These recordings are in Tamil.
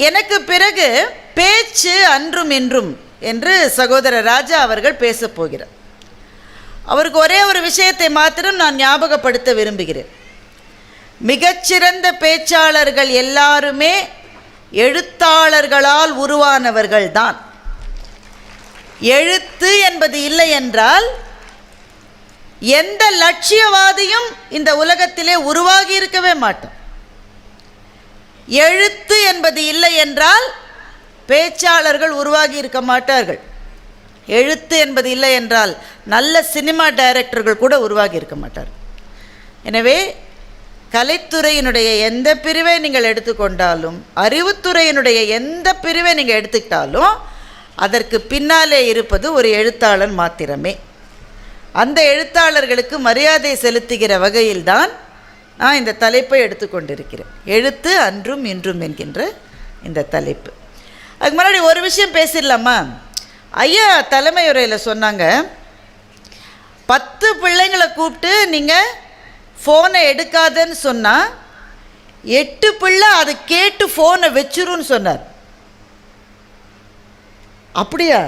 எனக்கு பிறகு பேச்சு அன்றும் இன்றும் என்று சகோதரர் ராஜா அவர்கள் பேசப் போகிறார். அவருக்கு ஒரே ஒரு விஷயத்தை மாத்திரம் நான் ஞாபகப்படுத்த விரும்புகிறேன். மிகச்சிறந்த பேச்சாளர்கள் எல்லாருமே எழுத்தாளர்களால் உருவானவர்கள் தான். எழுத்து என்பது இல்லை என்றால் எந்த லட்சியவாதியும் இந்த உலகத்திலே உருவாகி இருக்கவே மாட்டோம். எழுத்து என்பது இல்லை என்றால் பேச்சாளர்கள் உருவாகி இருக்க மாட்டார்கள். எழுத்து என்பது இல்லை என்றால் நல்ல சினிமா டைரக்டர்கள் கூட உருவாகி இருக்க மாட்டார்கள். எனவே கலைத்துறையினுடைய எந்த பிரிவை நீங்கள் எடுத்துக்கொண்டாலும், அறிவுத்துறையினுடைய எந்த பிரிவை நீங்கள் எடுத்துக்கிட்டாலும், அதற்கு பின்னாலே இருப்பது ஒரு எழுத்தாளர் மாத்திரமே. அந்த எழுத்தாளர்களுக்கு மரியாதை செலுத்துகிற வகையில்தான் நான் இந்த தலைப்பை எடுத்துக்கொண்டிருக்கிறேன். எழுத்து அன்றும் இன்றும் என்கின்ற இந்த தலைப்பு. அதுக்கு முன்னாடி ஒரு விஷயம் பேசிடலாமா? ஐயா தலைமை உரையில் சொன்னாங்க, 10 பிள்ளைங்களை கூப்பிட்டு நீங்கள் ஃபோனை எடுக்காதன்னு சொன்னால் 8 பிள்ளை அதை கேட்டு ஃபோனை வச்சிருன்னு சொன்னார். அப்படியா?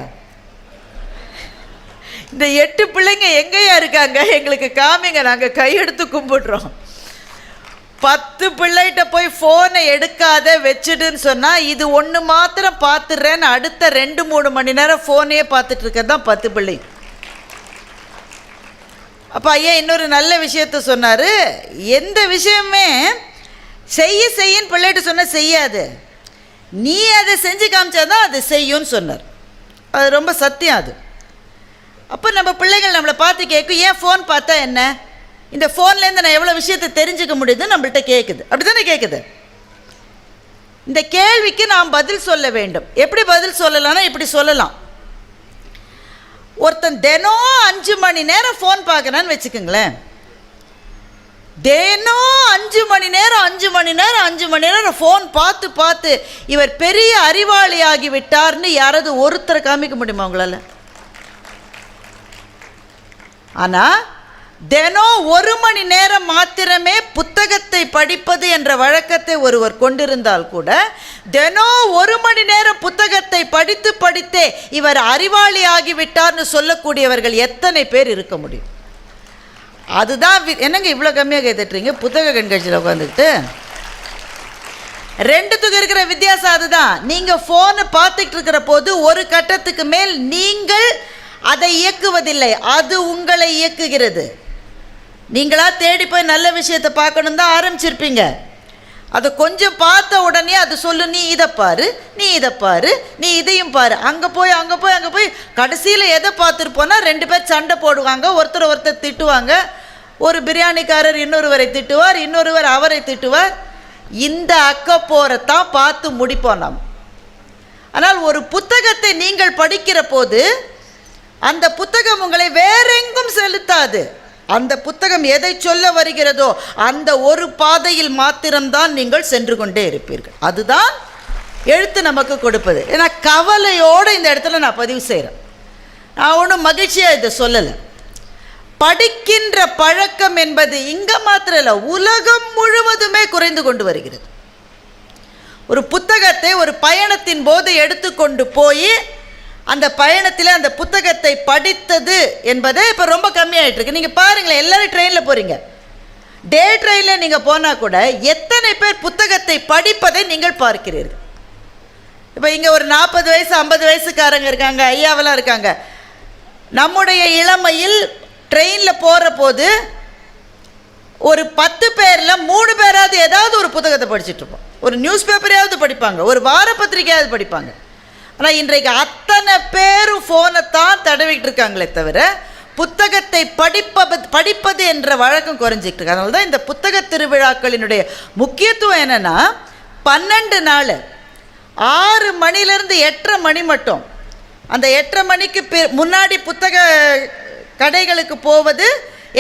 இந்த 8 பிள்ளைங்க எங்கேயா இருக்காங்க? எங்களுக்கு காமிங்க, நாங்கள் கையெடுத்து கும்பிடுறோம். 10 பிள்ளைகிட்ட போய் ஃபோனை எடுக்காத வச்சுடுன்னு சொன்னால் இது ஒன்று மாத்திரம் பார்த்துடுறேன்னு அடுத்த 2-3 மணி நேரம் ஃபோனையே பார்த்துட்டு இருக்கிறது தான் 10 பிள்ளை. அப்போ ஐயா இன்னொரு நல்ல விஷயத்த சொன்னார். எந்த விஷயமே செய்யின்னு பிள்ளைகிட்ட சொன்னால் செய்யாது, நீ அதை செஞ்சு காமிச்சாதான் அது செய்யும்னு சொன்னார். அது ரொம்ப சத்தியம் அது. அப்போ நம்ம பிள்ளைகள் நம்மளை பார்த்து கேட்கும், ஏன் ஃபோன் பார்த்தா என்ன, இந்த ஃபோன்லேருந்து நான் எவ்வளோ விஷயத்தை தெரிஞ்சுக்க முடியுதுன்னு நம்மள்கிட்ட கேட்குது. அப்படி தானே கேட்குது? இந்த கேள்விக்கு நாம் பதில் சொல்ல வேண்டும். எப்படி பதில் சொல்லலாம்னா இப்படி சொல்லலாம். ஒருத்தன் தினம் 5 மணி நேரம் ஃபோன் பார்க்குறான்னு வச்சுக்கோங்களேன். தினம் 5 மணி நேரம் ஃபோன் பார்த்து பார்த்து இவர் பெரிய அறிவாளியாகி விட்டார்னு யாராவது ஒருத்தரை காமிக்க முடியுமா உங்களால்? ஆனால் தினம் 1 மணி நேரம் மாத்திரமே புத்தகத்தை படிப்பது என்ற வழக்கத்தை ஒருவர் கொண்டிருந்தால் கூட தினம் 1 மணி நேரம் புத்தகத்தை படித்து படித்தே இவர் அறிவாளி ஆகிவிட்டார்னு சொல்லக்கூடியவர்கள் எத்தனை பேர் இருக்க முடியும்? அதுதான். என்னங்க இவ்வளோ கம்மியாக கேட்டுறீங்க? புத்தக கண்காட்சியில் உட்காந்துக்கிட்டு ரெண்டுத்துக்கு இருக்கிற வித்தியாசம் அதுதான். நீங்கள் ஃபோனை பார்த்துக்கிட்டு இருக்கிற போது ஒரு கட்டத்துக்கு மேல் நீங்கள் அதை இயக்குவதில்லை, அது உங்களை இயக்குகிறது. நீங்களா தேடி போய் நல்ல விஷயத்தை பார்க்கணும் தான் ஆரம்பிச்சிருப்பீங்க. அதை கொஞ்சம் பார்த்த உடனே அது சொல்லு, நீ இதை பாரு, நீ இதை பாரு, நீ இதையும் பாரு, அங்கே போய் கடைசியில் எதை பார்த்துருப்போன்னா 2 பேர் சண்டை போடுவாங்க, ஒருத்தர் திட்டுவாங்க. ஒரு பிரியாணிக்காரர் இன்னொருவரை திட்டுவார், இன்னொருவர் அவரை திட்டுவார். இந்த அக்கப்போரைத்தான் பார்த்து முடிப்போம் நாம். ஆனால் ஒரு புத்தகத்தை நீங்கள் படிக்கிற போது அந்த புத்தகம் உங்களை வேறெங்கும் செலுத்தாது. அந்த புத்தகம் எதை சொல்ல வருகிறதோ அந்த ஒரு பாதையில் மாத்திரம்தான் நீங்கள் சென்று கொண்டே இருப்பீர்கள். அதுதான் எழுத்து நமக்கு கொடுப்பது. ஏன்னா கவலையோடு இந்த இடத்துல நான் பதிவு செய்கிறேன். நான் ஒன்றும் மகிழ்ச்சியாக இதை சொல்லலை. படிக்கின்ற பழக்கம் என்பது இங்கே மாத்திரம் இல்லை, உலகம் முழுவதுமே குறைந்து கொண்டு வருகிறது. ஒரு புத்தகத்தை ஒரு பயணத்தின் போது எடுத்துக்கொண்டு போய் அந்த பயணத்தில் அந்த புத்தகத்தை படித்தது என்பது இப்போ ரொம்ப கம்மியாகிட்டு இருக்கு. நீங்கள் பாருங்களேன், எல்லோரும் ட்ரெயினில் போகிறீங்க, டே ட்ரெயினில் நீங்கள் போனால் கூட எத்தனை பேர் புத்தகத்தை படிப்பதை நீங்கள் பார்க்கிறீர்கள்? இப்போ இங்கே ஒரு 40 வயசு 50 வயசுக்காரங்க இருக்காங்க, ஐயாவெல்லாம் இருக்காங்க. நம்முடைய இளமையில் ட்ரெயினில் போகிற போது ஒரு 10 பேரில் 3 பேராவது ஏதாவது ஒரு புத்தகத்தை படிச்சுட்ருப்போம். ஒரு நியூஸ் பேப்பரையாவது படிப்பாங்க, ஒரு வார பத்திரிகையாவது படிப்பாங்க. ஆனால் இன்றைக்கு அத்தனை பேரும் ஃபோனை தான் தடவிக்கிட்டு இருக்காங்களே தவிர புத்தகத்தை படிப்பது என்ற வழக்கம் குறைஞ்சிக்கிட்டு இருக்கு. அதனால தான் இந்த புத்தக திருவிழாக்களினுடைய முக்கியத்துவம் என்னென்னா 12 நாள் 6 மணிலேருந்து 8:30 மணி மட்டும், அந்த 8:30 மணிக்கு முன்னாடி புத்தக கடைகளுக்கு போவது,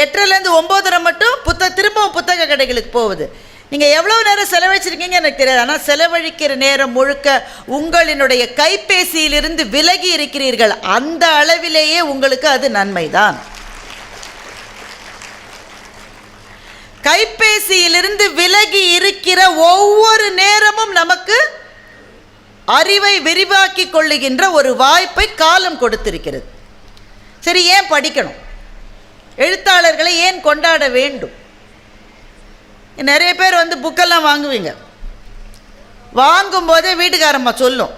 8:30லேருந்து 9:30 மட்டும் திரும்பவும் புத்தக கடைகளுக்கு போவது. நீங்கள் எவ்வளோ நேரம் செலவழிச்சிருக்கீங்க எனக்கு தெரியாது, ஆனால் செலவழிக்கிற நேரம் முழுக்க உங்களினுடைய கைபேசியிலிருந்து விலகி இருக்கிறீர்கள். அந்த அளவிலேயே உங்களுக்கு அது நன்மைதான். கைபேசியிலிருந்து விலகி இருக்கிற ஒவ்வொரு நேரமும் நமக்கு அறிவை விரிவாக்கி கொள்ளுகின்ற ஒரு வாய்ப்பை காலம் கொடுத்திருக்கிறது. சரி, ஏன் படிக்கணும்? எழுத்தாளர்களை ஏன் கொண்டாட வேண்டும்? நிறைய பேர் வந்து புக்கெல்லாம் வாங்குவீங்க. வாங்கும்போதே வீட்டுக்காரம்மா சொல்லும்,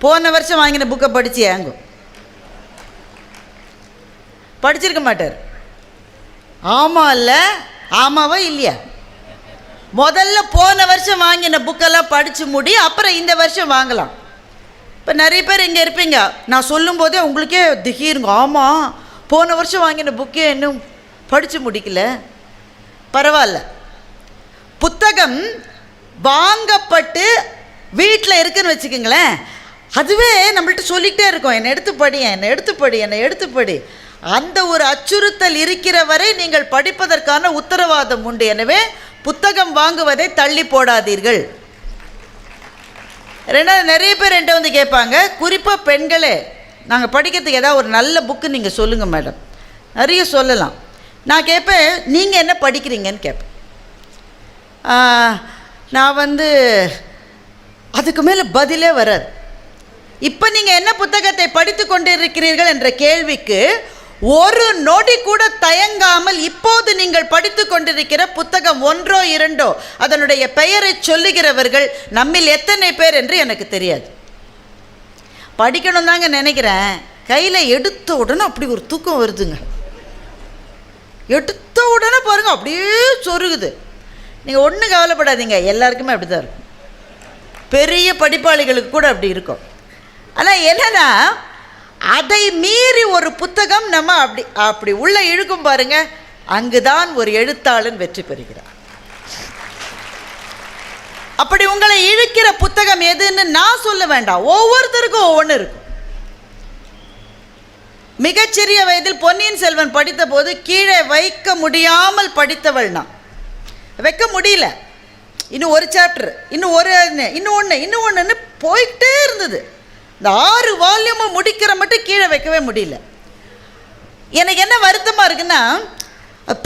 போன வருஷம் வாங்கின புக்கை படித்து ஏங்கும். படிச்சிருக்க மாட்டார். ஆமாம் இல்லை, ஆமாவா இல்லையா? முதல்ல போன வருஷம் வாங்கின புக்கெல்லாம் படித்து முடி, அப்புறம் இந்த வருஷம் வாங்கலாம். இப்போ நிறைய பேர் இங்கே இருப்பீங்க, நான் சொல்லும் போதே உங்களுக்கே திகிருங்க. ஆமாம், போன வருஷம் வாங்கின புக்கே இன்னும் படித்து முடிக்கல. பரவாயில்ல, புத்தகம் வாங்கப்பட்டு வீட்டில் இருக்குன்னு வச்சுக்கோங்களேன், அதுவே நம்மள்ட்ட சொல்லிக்கிட்டே இருக்கோம், என்னை எடுத்து படி, என்னை எடுத்து படி, என்னை எடுத்து படி. அந்த ஒரு அச்சுறுத்தல் இருக்கிற வரை நீங்கள் படிப்பதற்கான உத்தரவாதம் உண்டு. எனவே புத்தகம் வாங்குவதை தள்ளி போடாதீர்கள். ரெண்டாவது, நிறைய பேர் என்கிட்ட வந்து கேட்பாங்க, குறிப்பாக பெண்களே, நாங்கள் படிக்கிறதுக்கு ஏதாவது ஒரு நல்ல புக்கு நீங்கள் சொல்லுங்கள் மேடம். நிறைய சொல்லலாம். நான் கேட்பேன், நீங்கள் என்ன படிக்கிறீங்கன்னு கேட்பேன். நான் வந்து அதுக்கு மேலே பதிலே வராது. இப்போ நீங்கள் என்ன புத்தகத்தை படித்து கொண்டிருக்கிறீர்கள் என்ற கேள்விக்கு ஒரு நொடி கூட தயங்காமல் இப்போது நீங்கள் படித்து கொண்டிருக்கிற புத்தகம் ஒன்றோ இரண்டோ அதனுடைய பெயரை சொல்லுகிறவர்கள் நம்மில் எத்தனை பேர் என்று எனக்கு தெரியாது. படிக்கணும் தாங்க நினைக்கிறேன், கையில் எடுத்த உடனே அப்படி ஒரு தூக்கம் வருதுங்க. எடுத்த உடனே பாருங்கள் அப்படியே சொருகுது. நீங்கள் ஒன்றும் கவலைப்படாதீங்க, எல்லாருக்குமே அப்படி தான் இருக்கும். பெரிய படிப்பாளிகளுக்கு கூட அப்படி இருக்கும். ஆனால் என்னன்னா, அதை மீறி ஒரு புத்தகம் நம்ம அப்படி உள்ள இழுக்கும் பாருங்க, அங்குதான் ஒரு எழுத்தாளன் வெற்றி பெறுகிறார். அப்படி உங்களை இழுக்கிற புத்தகம் எதுன்னு நான் சொல்ல வேண்டாம், ஒவ்வொருத்தருக்கும் ஒவ்வொன்று இருக்கும். மிகச்சிறிய வயதில் பொன்னியின் செல்வன் படித்த போது கீழே வைக்க முடியாமல் படித்தவள் நான். வைக்க முடியல, இன்னும் ஒரு சாப்டர், இன்னும் ஒன்றுன்னு போய்கிட்டே இருந்தது. இந்த 6 வால்யூமும் முடிக்கிற மட்டும் கீழே வைக்கவே முடியல. எனக்கு என்ன வருத்தமாக இருக்குன்னா,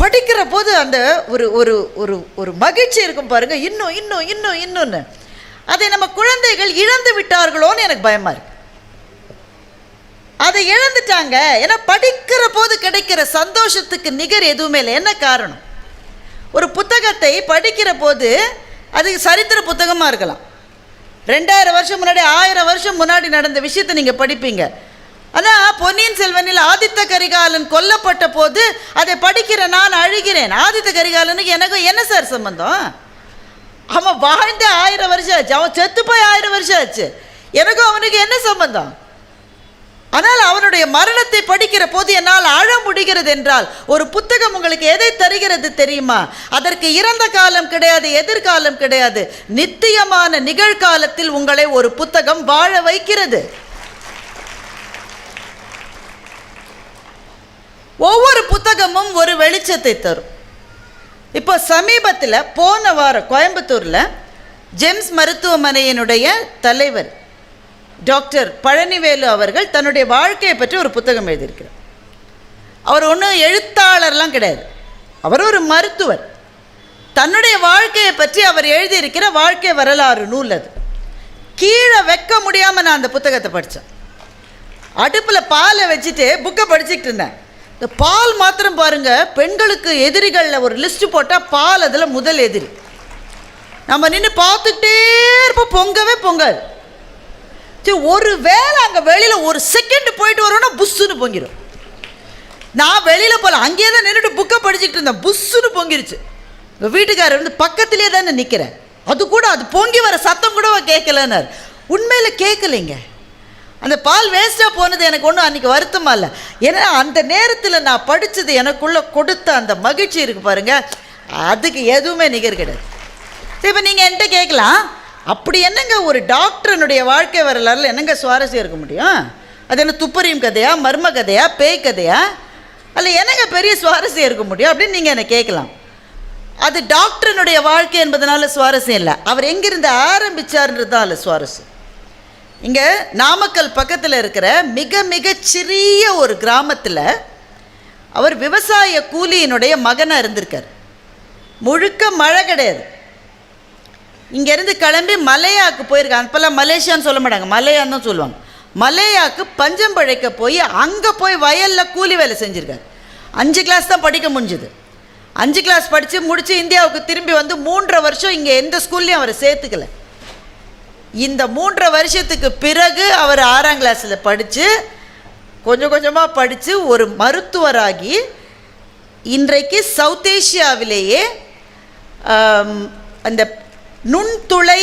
படிக்கிற போது அந்த ஒரு ஒரு ஒரு ஒரு மகிழ்ச்சி இருக்கும் பாருங்கள், இன்னும் அதை நம்ம குழந்தைகள் இழந்து விட்டார்களோன்னு எனக்கு பயமாக இருக்கு. அதை இழந்துட்டாங்க. ஏன்னா படிக்கிற போது கிடைக்கிற சந்தோஷத்துக்கு நிகர் எதுவுமே இல்லை. என்ன காரணம்? ஒரு புத்தகத்தை படிக்கிற போது அது சரித்திர புத்தகமாக இருக்கலாம், 2000 வருஷம் முன்னாடி 1000 வருஷம் முன்னாடி நடந்த விஷயத்தை நீங்கள் படிப்பீங்க. ஆனால் பொன்னியின் செல்வனில் ஆதித்த கரிகாலன் கொல்லப்பட்ட போது அதை படிக்கிற நான் அழுகிறேன். ஆதித்த கரிகாலனுக்கு எனக்கும் என்ன சார் சம்பந்தம்? அவன் வாழ்ந்த 1000 வருஷம் ஆச்சு, அவன் செத்து போய் 1000 வருஷம் ஆச்சு, எனக்கும் அவனுக்கு என்ன சம்பந்தம்? ஆனால் அவனுடைய மரணத்தை படிக்கிற போது என்னால் அழ முடிகிறது என்றால், ஒரு புத்தகம் உங்களுக்கு எதை தருகிறது தெரியுமா? அதற்கு இறந்த காலம் கிடையாது, எதிர்காலம் கிடையாது, நித்தியமான நிகழ்காலத்தில் உங்களை ஒரு புத்தகம் வாழ வைக்கிறது. ஒவ்வொரு புத்தகமும் ஒரு வெளிச்சத்தை தரும். இப்போ சமீபத்தில் போன வாரம் கோயம்புத்தூரில் ஜெம்ஸ் மருத்துவமனையினுடைய தலைவர் டாக்டர் பழனிவேலு அவர்கள் தன்னுடைய வாழ்க்கையை பற்றி ஒரு புத்தகம் எழுதியிருக்கிறார். அவர் ஒன்றும் எழுத்தாளர்லாம் கிடையாது, அவர் ஒரு மருத்துவர். தன்னுடைய வாழ்க்கையை பற்றி அவர் எழுதியிருக்கிற வாழ்க்கை வரலாறு நூல் அது. கீழே வைக்க முடியாமல் நான் அந்த புத்தகத்தை படித்தேன். அடுப்பில் பாலை வச்சுட்டு புக்கை படிச்சுக்கிட்டு இருந்தேன். இந்த பால் மாத்திரம் பாருங்கள், பெண்களுக்கு எதிரிகளில் ஒரு லிஸ்ட்டு போட்டால் பால் அதில் முதல் எதிரி. நம்ம நின்று பார்த்துக்கிட்டே இருப்போம், பொங்கவே பொங்காது. ஒரு வேளை அங்கே வெளியில் ஒரு செகண்ட் போயிட்டு வரோன்னா புஷ்ஷுன்னு பொங்கிடும். நான் வெளியில் போகல, அங்கேயே தான் நின்றுட்டு புக்கை படிச்சுக்கிட்டு இருந்தேன், புஷ்ஷுன்னு பொங்கிருச்சு. எங்கள் வீட்டுக்காரர் வந்து பக்கத்துலேயே தானே நிற்கிறேன், அது கூட அது பொங்கி வர சத்தம் கூட கேட்கலன்னார். உண்மையில் கேட்கலைங்க. அந்த பால் வேஸ்ட்டாக போனது எனக்கு ஒன்றும் அன்றைக்கி வருத்தமாக இல்லை. ஏன்னா அந்த நேரத்தில் நான் படித்தது எனக்குள்ளே கொடுத்த அந்த மகிழ்ச்சி இருக்குது பாருங்கள், அதுக்கு எதுவுமே நிகர் கிடையாது. இப்போ நீங்கள் என்கிட்ட கேட்கலாம், அப்படி என்னங்க ஒரு டாக்டரனுடைய வாழ்க்கை வரலாறுல என்னங்க சுவாரஸ்யம் இருக்க முடியும்? அது என்ன துப்பறியும் கதையா, மர்ம கதையா, பேய் கதையா? அதில் என்னங்க பெரிய சுவாரஸ்யம் இருக்க முடியும் அப்படின்னு நீங்கள் என்னை கேட்கலாம். அது டாக்டரனுடைய வாழ்க்கை என்பதனால சுவாரஸ்யம் இல்லை, அவர் எங்கிருந்து ஆரம்பித்தார்ன்றதால சுவாரஸ்யம். இங்கே நாமக்கல் பக்கத்தில் இருக்கிற மிக மிக சிறிய ஒரு கிராமத்தில் அவர் விவசாய கூலியினுடைய மகனாக இருந்திருக்கார். முழுக்க மழை கிடையாது. இங்கேருந்து கிளம்பி மலேயாவுக்கு போயிருக்காங்க. அப்போல்லாம் மலேசியான்னு சொல்ல மாட்டாங்க, மலேயான்னு தான் சொல்லுவாங்க. மலேயாவுக்கு பஞ்சம் பழைக்க போய் அங்கே போய் வயலில் கூலி வேலை செஞ்சுருக்காரு. 5 கிளாஸ் தான் படிக்க முடிஞ்சுது. 5 கிளாஸ் படித்து முடித்து இந்தியாவுக்கு திரும்பி வந்து 3.5 வருஷம் இங்கே எந்த ஸ்கூல்லையும் அவரை சேர்த்துக்கல. இந்த 3.5 வருஷத்துக்கு பிறகு அவர் 6ஆம் கிளாஸில் படித்து கொஞ்சம் கொஞ்சமாக படித்து ஒரு மருத்துவராகி இன்றைக்கு சவுத் ஏஷியாவிலேயே அந்த நுண்துளை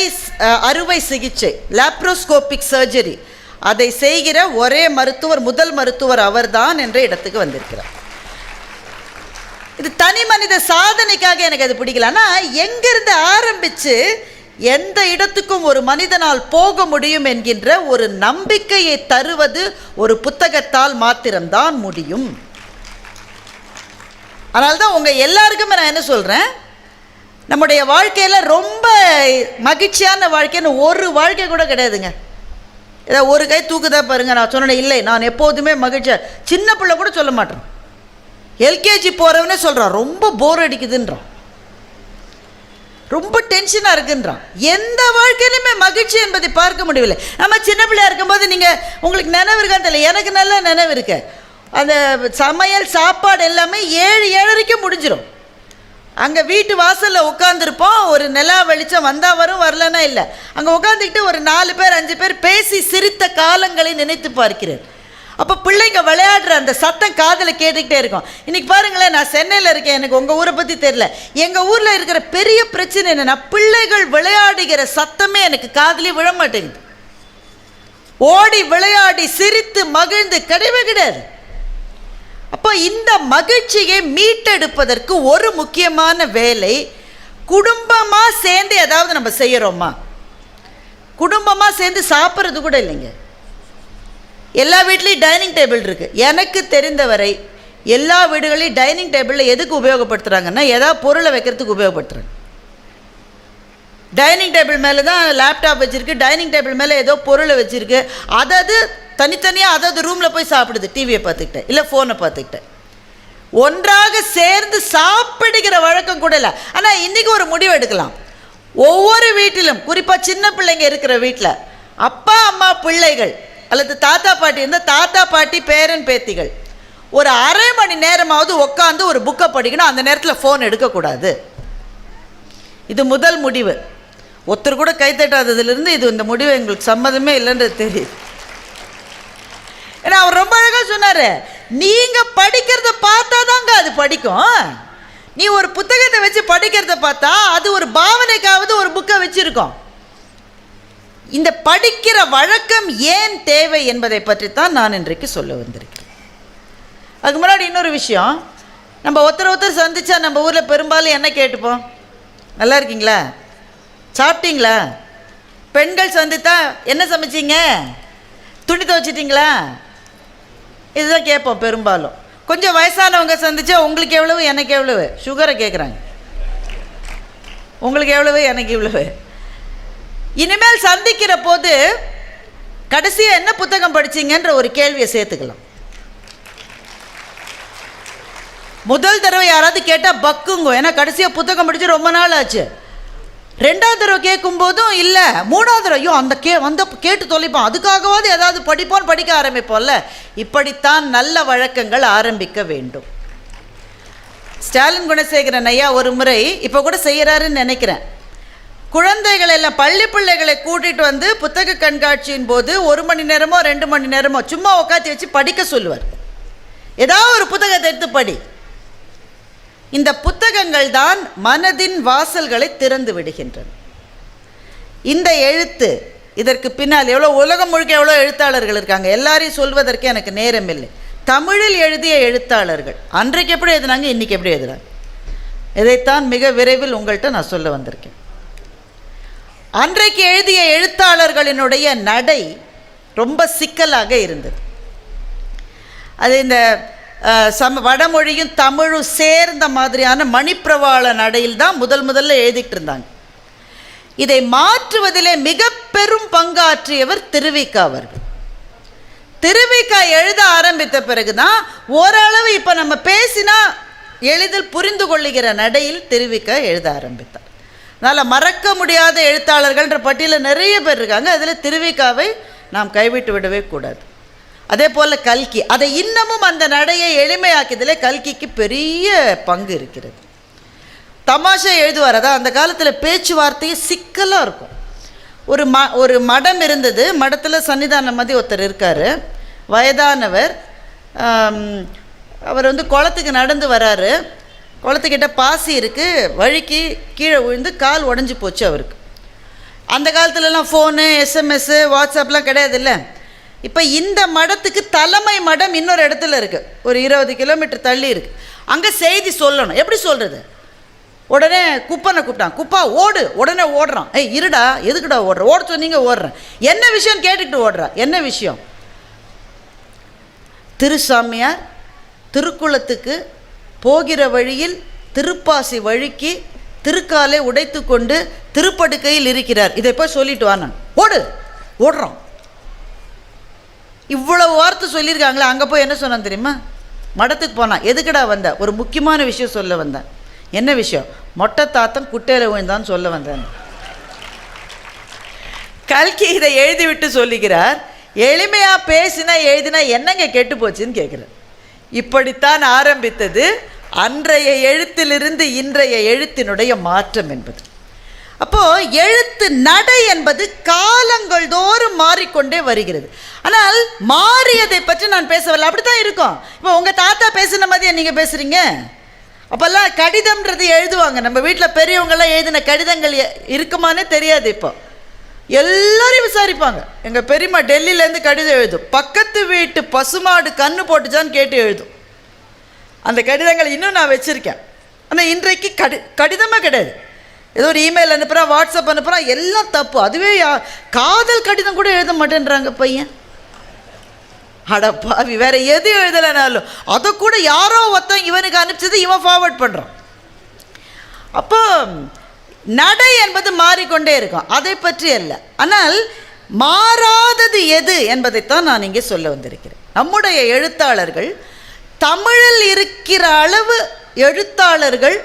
அறுவை சிகிச்சை, லேப்ரோஸ்கோபிக் சர்ஜரி, அதை செய்கிற ஒரே மருத்துவர், முதல் மருத்துவர் அவர்தான் என்ற இடத்துக்கு வந்திருக்கிறார். இது தனி மனித சாதனைக்காக எனக்கு அது பிடிக்கல. ஆனால் எங்கிருந்து ஆரம்பித்து எந்த இடத்துக்கும் ஒரு மனிதனால் போக முடியும் என்கின்ற ஒரு நம்பிக்கையை தருவது ஒரு புத்தகத்தால் மாத்திரம்தான் முடியும். அதனால்தான் உங்கள் எல்லாருக்குமே நான் என்ன சொல்கிறேன், நம்முடைய வாழ்க்கையில் ரொம்ப மகிழ்ச்சியான வாழ்க்கைன்னு ஒரு வாழ்க்கை கூட கிடையாதுங்க. ஏதோ ஒரு கை தூக்குதா பாருங்கள். நான் சொன்னேன் இல்லை, நான் எப்போதுமே மகிழ்ச்சியாக. சின்ன பிள்ளை கூட சொல்ல மாட்டேன். எல்கேஜி போகிறவனே சொல்கிறான் ரொம்ப போர் அடிக்குதுன்றான், ரொம்ப டென்ஷனாக இருக்குன்றான். எந்த வாழ்க்கையிலுமே மகிழ்ச்சி என்பதை பார்க்க முடியவில்லை. நம்ம சின்ன பிள்ளையாக இருக்கும்போது நீங்கள் உங்களுக்கு நினைவு இருக்கான்னு தெரியல, எனக்கு நல்லா நினைவு இருக்கு. அந்த சமையல் சாப்பாடு எல்லாமே 7-7:30 முடிஞ்சிடும். அங்கே வீட்டு வாசலில் உட்காந்துருப்போம். ஒரு நிலா வெளிச்சம் வந்தால் வரும், வரலன்னா இல்லை. அங்கே உட்காந்துக்கிட்டு ஒரு 4 பேர் 5 பேர் பேசி சிரித்த காலங்களை நினைத்து பார்க்கிறேன். அப்போ பிள்ளைங்க விளையாடுற அந்த சத்தம் காதில் கேட்டுக்கிட்டே இருக்கும். இன்றைக்கி பாருங்களேன், நான் சென்னையில் இருக்கேன், எனக்கு உங்கள் ஊரை பற்றி தெரியல. எங்கள் ஊரில் இருக்கிற பெரிய பிரச்சனை என்னென்னா, பிள்ளைகள் விளையாடுகிற சத்தமே எனக்கு காதிலே விழ மாட்டேங்குது. ஓடி விளையாடி சிரித்து மகிழ்ந்து கிடையவே கிடையாது. அப்போ இந்த மகிழ்ச்சியை மீட்டெடுப்பதற்கு ஒரு முக்கியமான வேலை, குடும்பமாக சேர்ந்து ஏதாவது நம்ம செய்கிறோமா? குடும்பமாக சேர்ந்து சாப்பிட்றது கூட இல்லைங்க. எல்லா வீட்லேயும் டைனிங் டேபிள் இருக்குது. எனக்கு தெரிந்தவரை எல்லா வீடுகளையும் டைனிங் டேபிளில் எதுக்கு உபயோகப்படுத்துகிறாங்கன்னா, ஏதாவது பொருளை வைக்கிறதுக்கு உபயோகப்படுத்துகிறாங்க. டைனிங் டேபிள் மேலே தான் லேப்டாப் வச்சுருக்கு, டைனிங் டேபிள் மேலே ஏதோ பொருளை வச்சுருக்கு. அதாவது தனித்தனியாக அதாவது ரூமில் போய் சாப்பிடுது, டிவியை பார்த்துக்கிட்டேன் இல்லை ஃபோனை பார்த்துக்கிட்டேன். ஒன்றாக சேர்ந்து சாப்பிடுகிற வழக்கம் கூட இல்லை. ஆனால் இன்றைக்கி ஒரு முடிவு எடுக்கலாம். ஒவ்வொரு வீட்டிலும், குறிப்பாக சின்ன பிள்ளைங்க இருக்கிற வீட்டில், அப்பா அம்மா பிள்ளைகள் அல்லது தாத்தா பாட்டி இருந்தால் தாத்தா பாட்டி பேரன் பேத்திகள் ஒரு அரை மணி நேரமாவது உட்காந்து ஒரு புக்கை படிக்கணும். அந்த நேரத்தில் ஃபோன் எடுக்கக்கூடாது. இது முதல் முடிவு. ஒருத்தர் கூட கைத்தட்டாததுலேருந்து இது இந்த முடிவு எங்களுக்கு சம்மதமே இல்லைன்றது தெரியுது. ஏன்னா அவர் ரொம்ப அழகாக சொன்னார், நீங்கள் படிக்கிறத பார்த்தா தாங்க அது படிக்கும். நீ ஒரு புத்தகத்தை வச்சு படிக்கிறத பார்த்தா அது ஒரு பாவனைக்காவது ஒரு புக்கை வச்சுருக்கோம். இந்த படிக்கிற வழக்கம் ஏன் தேவை என்பதை பற்றி தான் நான் இன்றைக்கு சொல்ல வந்திருக்கிறேன். அதுக்கு முன்னாடி இன்னொரு விஷயம், நம்ம ஒருத்தர் சந்தித்தா நம்ம ஊரில் பெரும்பாலும் என்ன கேட்டுப்போம்? நல்லா இருக்கீங்களா, சாப்பிட்டீங்களா? பெண்கள் சந்தித்தா என்ன சமைச்சிங்க, துணி துவைச்சிட்டிங்களா, இதுதான் கேட்போம் பெரும்பாலும். கொஞ்சம் வயசானவங்க சந்திச்சா உங்களுக்கு எவ்வளவு எனக்கு எவ்வளவு, சுகரை கேட்குறாங்க. உங்களுக்கு எவ்வளவு எனக்கு இவ்வளவு. இனிமேல் சந்திக்கிற போது கடைசியாக என்ன புத்தகம் படிச்சிங்கன்ற ஒரு கேள்வியை சேர்த்துக்கலாம். முதல் தடவை யாராவது கேட்டால் பக்குங்க, ஏன்னா கடைசியாக புத்தகம் படித்து ரொம்ப நாள் ஆச்சு. 2ஆவது தடவை கேட்கும் போதும் இல்லை, 3ஆவது தடவை ஐயோ அந்த கேட்டு தொலைப்போம், அதுக்காகவாது ஏதாவது படிப்போன்னு படிக்க ஆரம்பிப்போம்ல. இப்படித்தான் நல்ல வழக்கங்கள் ஆரம்பிக்க வேண்டும். ஸ்டாலின் குணசேகரன் ஐயா ஒரு முறை இப்போ கூட செய்கிறாருன்னு நினைக்கிறேன், குழந்தைகள் எல்லாம் பள்ளி பிள்ளைகளை கூட்டிகிட்டு வந்து புத்தக கண்காட்சியின் போது 1 மணி நேரமோ 2 மணி நேரமோ சும்மா உட்காந்து வச்சு படிக்க சொல்லுவார். ஏதாவது ஒரு புத்தகத்தை எடுத்து படி. இந்த புத்தகங்கள் தான் மனதின் வாசல்களை திறந்து விடுகின்றன. இந்த எழுத்து, இதற்கு பின்னால் எவ்வளோ உலகம் முழுக்க எவ்வளோ எழுத்தாளர்கள் இருக்காங்க, எல்லாரையும் சொல்வதற்கு எனக்கு நேரம் இல்லை. தமிழில் எழுதிய எழுத்தாளர்கள் அன்றைக்கு எப்படி எழுதினாங்க, இன்றைக்கி எப்படி எழுதுறாங்க, இதைத்தான் மிக விரைவில் உங்கள்கிட்ட நான் சொல்ல வந்திருக்கேன். அன்றைக்கு எழுதிய எழுத்தாளர்களினுடைய நடை ரொம்ப சிக்கலாக இருந்தது. அது இந்த வடமொழியும் தமிழும் சேர்ந்த மாதிரியான மணிப்பிரவாள நடையில் தான் முதல்ல எழுதிட்டு இருந்தாங்க. இதை மாற்றுவதிலே மிக பெரும் பங்காற்றியவர் திருவிக அவர்கள். திருவிக எழுத ஆரம்பித்த பிறகுதான் ஓரளவு இப்போ நம்ம பேசினா எளிதில் புரிந்து கொள்ளுகிற நடையில் திருவிக எழுத ஆரம்பித்தார். அதனால் மறக்க முடியாத எழுத்தாளர்கள்ன்ற பட்டியலில் நிறைய பேர் இருக்காங்க. அதில் திருவிக்காவை நாம் கைவிட்டு விடவே கூடாது. அதே போல் கல்கி, அதை இன்னமும் அந்த நடையை எளிமையாக்கியதில் கல்கிக்கு பெரிய பங்கு இருக்கிறது. தமாஷா எழுதுவார். அதான் அந்த காலத்தில் பேச்சுவார்த்தையே சிக்கலாக இருக்கும். ஒரு மடம் இருந்தது. மடத்தில் சன்னிதானம் மாதிரி ஒருத்தர் இருக்கார், வயதானவர். அவர் குளத்துக்கு நடந்து வராரு. குளத்துக்கிட்ட பாசி இருக்குது, வழுக்கி கீழே விழுந்து கால் உடஞ்சி போச்சு அவருக்கு. அந்த காலத்துலலாம் ஃபோனு, எஸ்எம்எஸ்ஸு, வாட்ஸ்அப்லாம் கிடையாது இல்லை. இப்போ இந்த மடத்துக்கு தலைமை மடம் இன்னொரு இடத்துல இருக்குது, ஒரு 20 கிலோமீட்டர் தள்ளி இருக்குது. அங்கே செய்தி சொல்லணும். எப்படி சொல்கிறது? உடனே குப்பனை கூப்பிட்டான். குப்பா ஓடு. உடனே ஓடுறான். ஏய் இருடா, எதுக்குடா ஓடுற? ஓட சொன்னீங்க ஓடுறேன். என்ன விஷயம் கேட்டுக்கிட்டு ஓடுறா? என்ன விஷயம்? திருசாமியார் திருக்குளத்துக்கு போகிற வழியில் திருப்பாசி வழுக்கி திருக்காலை உடைத்து கொண்டு திருப்படுக்கையில் இருக்கிறார். இதை போய் சொல்லிட்டு வாங்க. ஓடு. ஓடுறான். இவ்வளவு வார்த்தை சொல்லியிருக்காங்களே. அங்கே போய் என்ன சொன்னான் தெரியுமா? மடத்துக்கு போனான். எதுக்குடா வந்த? ஒரு முக்கியமான விஷயம் சொல்ல வந்தேன். என்ன விஷயம்? மொட்டை தாத்தன் குட்டையில் விழுந்தான்னு சொல்ல வந்தேன். கல்கி இதை எழுதிவிட்டு சொல்லுகிறார். எளிமையாக பேசினா எழுதினா என்னங்க கெட்டு போச்சுன்னு கேட்குறார். இப்படித்தான் ஆரம்பித்தது அன்றைய எழுத்திலிருந்து இன்றைய எழுத்தினுடைய மாற்றம் என்பது. அப்போது எழுத்து நடை என்பது காலங்கள் தோறும் மாறிக்கொண்டே வருகிறது. ஆனால் மாறியதை பற்றி நான் பேசவில்லை. அப்படி தான் இருக்கும். இப்போ உங்கள் தாத்தா பேசின மாதிரியே நீங்கள் பேசுகிறீங்க. அப்போல்லாம் கடிதம்ன்றது எழுதுவாங்க. நம்ம வீட்டில் பெரியவங்கெல்லாம் எழுதின கடிதங்கள் இருக்குமானே தெரியாது. இப்போ எல்லோரையும் விசாரிப்பாங்க. எங்கள் பெரியம்மா டெல்லியிலேருந்து கடிதம் எழுதும். பக்கத்து வீட்டு பசுமாடு கண்ணு போட்டுச்சான்னு கேட்டு எழுதும். அந்த கடிதங்கள் இன்னும் நான் வச்சுருக்கேன். ஆனால் இன்றைக்கு கடிதமே கிடையாது. ஏதோ ஒரு இமெயில் அனுப்புகிறான், வாட்ஸ்அப் அனுப்புகிறான், எல்லாம் தப்பு. அதுவே காதல் கடிதம் கூட எழுத மாட்டேன்றாங்க பையன். அடப்பாவி, வேற எது எழுதலைனாலும் அதை கூட யாரோ ஒருத்தன் இவனுக்கு அனுப்பிச்சது இவன் ஃபார்வர்ட் பண்ணுறான். அப்போ நடை என்பது மாறிக்கொண்டே இருக்கும். அதை பற்றி அல்ல. ஆனால் மாறாதது எது என்பதைத்தான் நான் இங்கே சொல்ல வந்திருக்கிறேன். நம்முடைய எழுத்தாளர்கள் தமிழில் இருக்கிற அளவு எழுத்தாளர்கள்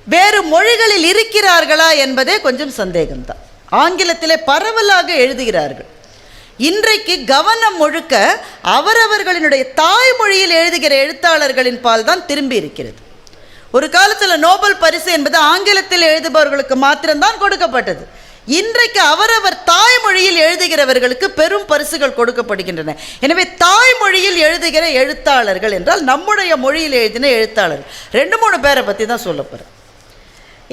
வேறு மொழிகளில் இருக்கிறார்களா என்பதே கொஞ்சம் சந்தேகம்தான். ஆங்கிலத்திலே பரவலாக எழுதுகிறார்கள். இன்றைக்கு கவனம் முழுக்க அவரவர்களினுடைய தாய்மொழியில் எழுதுகிற எழுத்தாளர்களின் பால் தான் திரும்பி இருக்கிறது. ஒரு காலத்தில் நோபல் பரிசு என்பது ஆங்கிலத்தில் எழுதுபவர்களுக்கு மாத்திரம்தான் கொடுக்கப்பட்டது. இன்றைக்கு அவரவர் தாய்மொழியில் எழுதுகிறவர்களுக்கு பெரும் பரிசுகள் கொடுக்கப்படுகின்றன. எனவே தாய்மொழியில் எழுதுகிற எழுத்தாளர்கள் என்றால் நம்முடைய மொழியில் எழுதின எழுத்தாளர்கள். 2-3 பேரை பற்றி தான் சொல்ல போகிறேன்.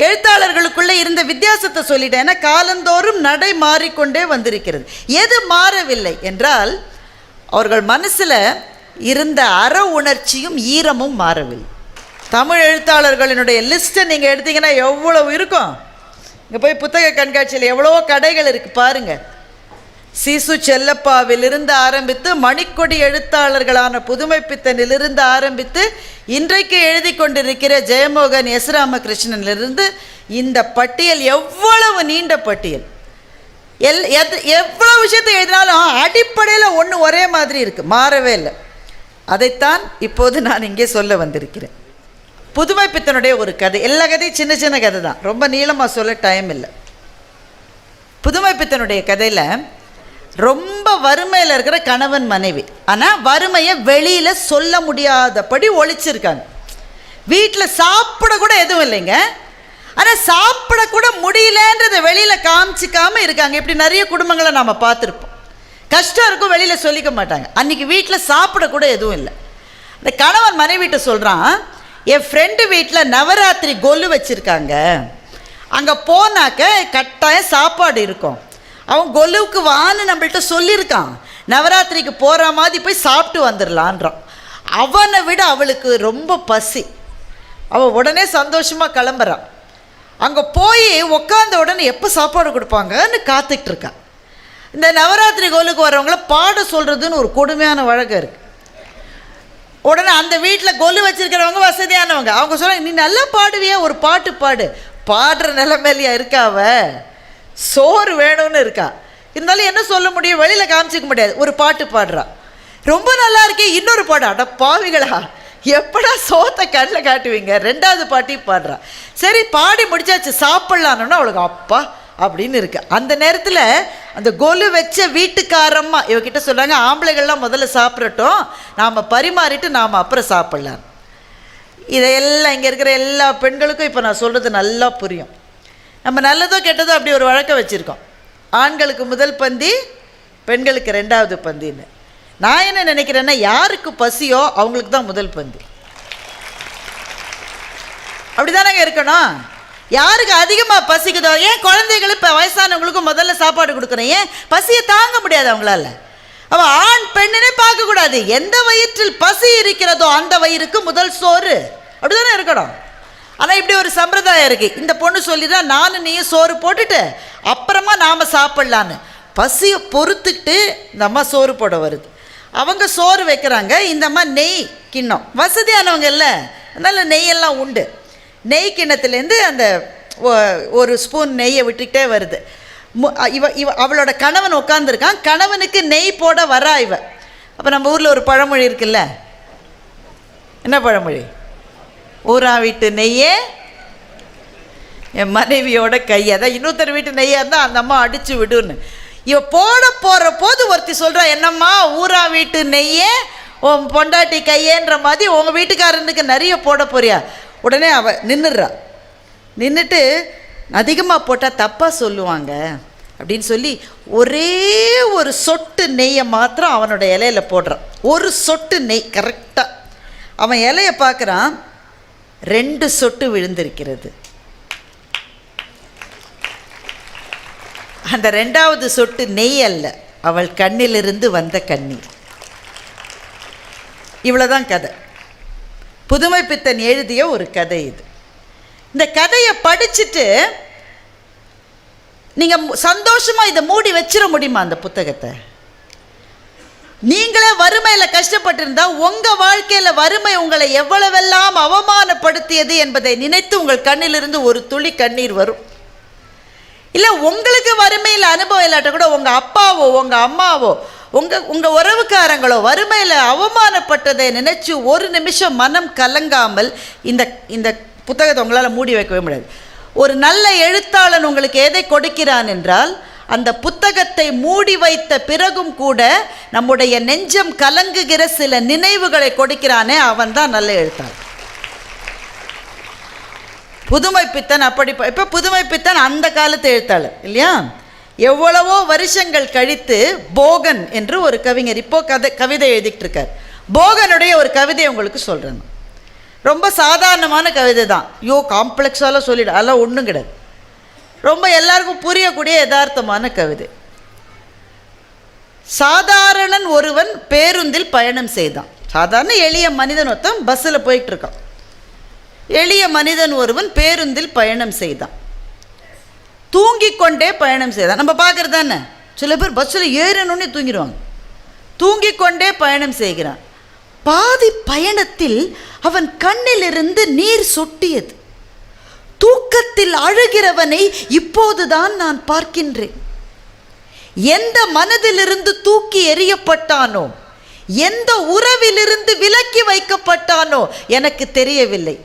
எழுத்தாளர்களுக்குள்ளே இருந்த வித்தியாசத்தை சொல்லிட்டேன். ஏன்னா காலந்தோறும் நடை மாறிக்கொண்டே வந்திருக்கிறது. எது மாறவில்லை என்றால் அவர்கள் மனசில் இருந்த அற உணர்ச்சியும் ஈரமும் மாறவில்லை. தமிழ் எழுத்தாளர்களினுடைய லிஸ்ட்டை நீங்கள் எடுத்தீங்கன்னா எவ்வளவு இருக்கும். இங்கே போய் புத்தக கண்காட்சியில் எவ்வளவோ கடைகள் இருக்குது பாருங்கள். சிசு செல்லப்பாவிலிருந்து ஆரம்பித்து மணிக்கொடி எழுத்தாளர்களான புதுமைப்பித்தனிலிருந்து ஆரம்பித்து இன்றைக்கு எழுதி கொண்டிருக்கிற ஜெயமோகன், எஸ் ராமகிருஷ்ணனிலிருந்து இந்த பட்டியல் எவ்வளவு நீண்ட பட்டியல். எவ்வளவு விஷயத்தை எழுதினாலும் அடிப்படையில் ஒன்று ஒரே மாதிரி இருக்குது, மாறவே இல்லை. அதைத்தான் இப்போது நான் இங்கே சொல்ல வந்திருக்கிறேன். புதுமைப்பித்தனுடைய ஒரு கதை. எல்லா கதையும் சின்ன சின்ன கதை தான், ரொம்ப நீளமாக சொல்ல டைம் இல்லை. புதுமைப்பித்தனுடைய கதையில் ரொம்ப வறுமையில் இருக்கிற கணவன் மனைவி. ஆனால் வறுமையை வெளியில் சொல்ல முடியாதபடி ஒழிச்சிருக்காங்க. வீட்டில் சாப்பிட கூட எதுவும் இல்லைங்க. ஆனால் சாப்பிடக்கூட முடியலன்றதை வெளியில் காமிச்சிக்காமல் இருக்காங்க. இப்படி நிறைய குடும்பங்களை நாம் பார்த்துருப்போம். கஷ்டம் இருக்கும், வெளியில் சொல்லிக்க மாட்டாங்க. அன்றைக்கி வீட்டில் சாப்பிடக்கூட எதுவும் இல்லை. இந்த கணவன் மனைவிட்ட சொல்கிறான், என் ஃப்ரெண்டு வீட்டில் நவராத்திரி கொலு வச்சுருக்காங்க, அங்கே போனாக்க கட்டாயம் சாப்பாடு இருக்கும். அவன் கொலுவுக்கு வான்னு நம்மள்கிட்ட சொல்லியிருக்கான். நவராத்திரிக்கு போகிற மாதிரி போய் சாப்பிட்டு வந்துடலான்றான். அவனை விட அவளுக்கு ரொம்ப பசி. அவள் உடனே சந்தோஷமாக கிளம்புறான். அங்கே போய் உட்காந்த உடனே எப்போ சாப்பாடு கொடுப்பாங்கன்னு காத்துக்கிட்டு இருக்கான். இந்த நவராத்திரி கோலுக்கு வரவங்கள பாட சொல்கிறதுன்னு ஒரு கொடுமையான வழக்கம் இருக்குது. உடனே அந்த வீட்டில் கொலு வச்சுருக்கிறவங்க வசதியானவங்க, அவங்க சொல்கிறாங்க, நீ நல்லா பாடுவியா, ஒரு பாட்டு பாடு. பாடுற நிலைமையிலையா இருக்காவ, சோறு வேணும்னு இருக்கா. இருந்தாலும் என்ன சொல்ல முடியும், வெளியில் காமிச்சிக்க முடியாது. ஒரு பாட்டு பாடுறா, ரொம்ப நல்லா இருக்கே, இன்னொரு பாடு. அட பாவிகளா, எப்படா சோத்தை கண்ணில் காட்டுவீங்க? ரெண்டாவது பாட்டி பாடுறா. சரி பாடி முடிச்சாச்சு, சாப்பிட்லான்னு அவளுக்கு அப்பா அப்படின்னு இருக்கு. அந்த நேரத்தில் அந்த கொலு வச்ச வீட்டுக்காரம்மா இவகிட்ட சொல்கிறாங்க, ஆம்பளைகள்லாம் முதல்ல சாப்பிடட்டும், நாம் பரிமாறிட்டு நாம் அப்புறம் சாப்பிட்லாம். இதையெல்லாம் இங்கே இருக்கிற எல்லா பெண்களுக்கும் இப்போ நான் சொல்கிறது நல்லா புரியும். நம்ம நல்லதோ கெட்டதோ அப்படி ஒரு வழக்கம் வச்சுருக்கோம். ஆண்களுக்கு முதல் பந்தி, பெண்களுக்கு ரெண்டாவது பந்தின்னு. நான் என்ன நினைக்கிறேன்னா, யாருக்கு பசியோ அவங்களுக்கு தான் முதல் பந்தி. அப்படி தானங்க இருக்கணும். யாருக்கு அதிகமாக பசிக்குதோ, ஏன் குழந்தைகளும் இப்போ வயசானவங்களுக்கும் முதல்ல சாப்பாடு கொடுக்குறேன், ஏன் பசியை தாங்க முடியாது அவங்களால. அவள் ஆண் பெண்ணுன்னே பார்க்கக்கூடாது, எந்த வயிற்றில் பசி இருக்கிறதோ அந்த வயிறுக்கு முதல் சோறு. அப்படி தானே இருக்கணும். ஆனால் இப்படி ஒரு சம்பிரதாயம் இருக்குது. இந்த பொண்ணு சொல்லிதான் நானும் நீயும் சோறு போட்டுட்டு அப்புறமா நாம் சாப்பிட்லான்னு. பசியை பொறுத்துக்கிட்டு இந்த அம்மா சோறு போட வருது. அவங்க சோறு வைக்கிறாங்க, இந்த அம்மா நெய் கிண்ணம், வசதியானவங்க இல்லை, அதனால் நெய்யெல்லாம் உண்டு. நெய் கிண்ணத்துலேருந்து அந்த ஒரு ஸ்பூன் நெய்யை விட்டுக்கிட்டே வருது. இவ அவளோட கணவன் உட்காந்துருக்கான், கணவனுக்கு நெய் போட வரா இவ. அப்போ நம்ம ஊரில் ஒரு பழமொழி இருக்குல்ல, என்ன பழமொழி? ஊரா வீட்டு நெய்யே என் மனைவியோட கை. அதான் இன்னொருத்தர் வீட்டு நெய்யாக இருந்தால் அந்த அம்மா அடித்து விடுன்னு. இவ போட போகிற போது ஒருத்தி சொல்கிறா, என்னம்மா ஊரா வீட்டு நெய்யே உன் பொண்டாட்டி கையேன்ற மாதிரி உங்கள் வீட்டுக்காரனுக்கு நிறைய போட போறியா? உடனே அவள் நின்றுடுறா. நின்றுட்டு அதிகமாக போட்டால் தப்பாக சொல்லுவாங்க அப்படின்னு சொல்லி ஒரே ஒரு சொட்டு நெய்யை மாத்திரம் அவனோட இலையில போடுறான். ஒரு சொட்டு நெய் கரெக்டாக. அவன் இலையை பார்க்குறான், 2 சொட்டு விழுந்திருக்கிறது. அந்த 2வது சொட்டு நெய் அல்ல, அவள் கண்ணிலிருந்து வந்த கண்ணீர். இவ்வளோதான் கதை. புதுமைப்பித்தன் எழுதிய ஒரு கதை இது. இந்த கதையை படிச்சுட்டு நீங்கள் சந்தோஷமாக இதை மூடி வச்சிட முடியுமா? அந்த புத்தகத்தை நீங்களே வறுமையில் கஷ்டப்பட்டிருந்தா உங்கள் வாழ்க்கையில் வறுமை உங்களை எவ்வளவெல்லாம் அவமானப்படுத்தியது என்பதை நினைத்து உங்கள் கண்ணிலிருந்து ஒரு துளி கண்ணீர் வரும். இல்லை உங்களுக்கு வறுமையில் அனுபவம் இல்லாட்ட கூட உங்கள் அப்பாவோ உங்கள் அம்மாவோ உங்கள் உறவுக்காரங்களோ வறுமையில் அவமானப்பட்டதை நினைச்சு ஒரு நிமிஷம் மனம் கலங்காமல் இந்த புத்தகத்தை உங்களால் மூடி வைக்கவே முடியாது. ஒரு நல்ல எழுத்தாளன் உங்களுக்கு எதை கொடுக்கிறான் என்றால், அந்த புத்தகத்தை மூடி வைத்த பிறகும் கூட நம்முடைய நெஞ்சம் கலங்குகிற சில நினைவுகளை கொடுக்கிறானே, அவன் தான் நல்ல எழுத்தாளன். புதுமைப்பித்தன் அப்படி. இப்போ புதுமைப்பித்தன் அந்த காலத்து எழுத்தாளர் இல்லையா? எவ்வளவோ வருஷங்கள் கழித்து போகன் என்று ஒரு கவிஞர் இப்போ கவிதை எழுதிட்டு இருக்கார். போகனுடைய ஒரு கவிதையை உங்களுக்கு சொல்கிறேன். ரொம்ப சாதாரணமான கவிதை தான். காம்ப்ளெக்ஸால சொல்லிடு, அதெல்லாம் ஒன்றும் கிடையாது. ரொம்ப எல்லாருக்கும் புரியக்கூடிய யதார்த்தமான கவிதை. சாதாரணன் ஒருவன் பேருந்தில் பயணம் செய்தான். சாதாரண எளிய மனிதன் ஒருத்தன் பஸ்ஸில் போயிட்டு இருக்கான். எளிய மனிதன் ஒருவன் பேருந்தில் பயணம் செய்தான். தூங்கிக் கொண்டே பயணம் செய்தான். நம்ம பார்க்குறது தானே, சில பேர் பஸ்ஸில் ஏறணுன்னே தூங்கிடுவாங்க. தூங்கிக் கொண்டே பயணம் செய்கிறான். பாதி பயணத்தில் அவன் கண்ணிலிருந்து நீர் சொட்டியது. தூக்கத்தில் அழுகிறவனை இப்போதுதான் நான் பார்க்கின்றேன். எந்த மனதிலிருந்து தூக்கி எறியப்பட்டானோ, எந்த உறவிலிருந்து விலக்கி வைக்கப்பட்டானோ எனக்கு தெரியவில்லை.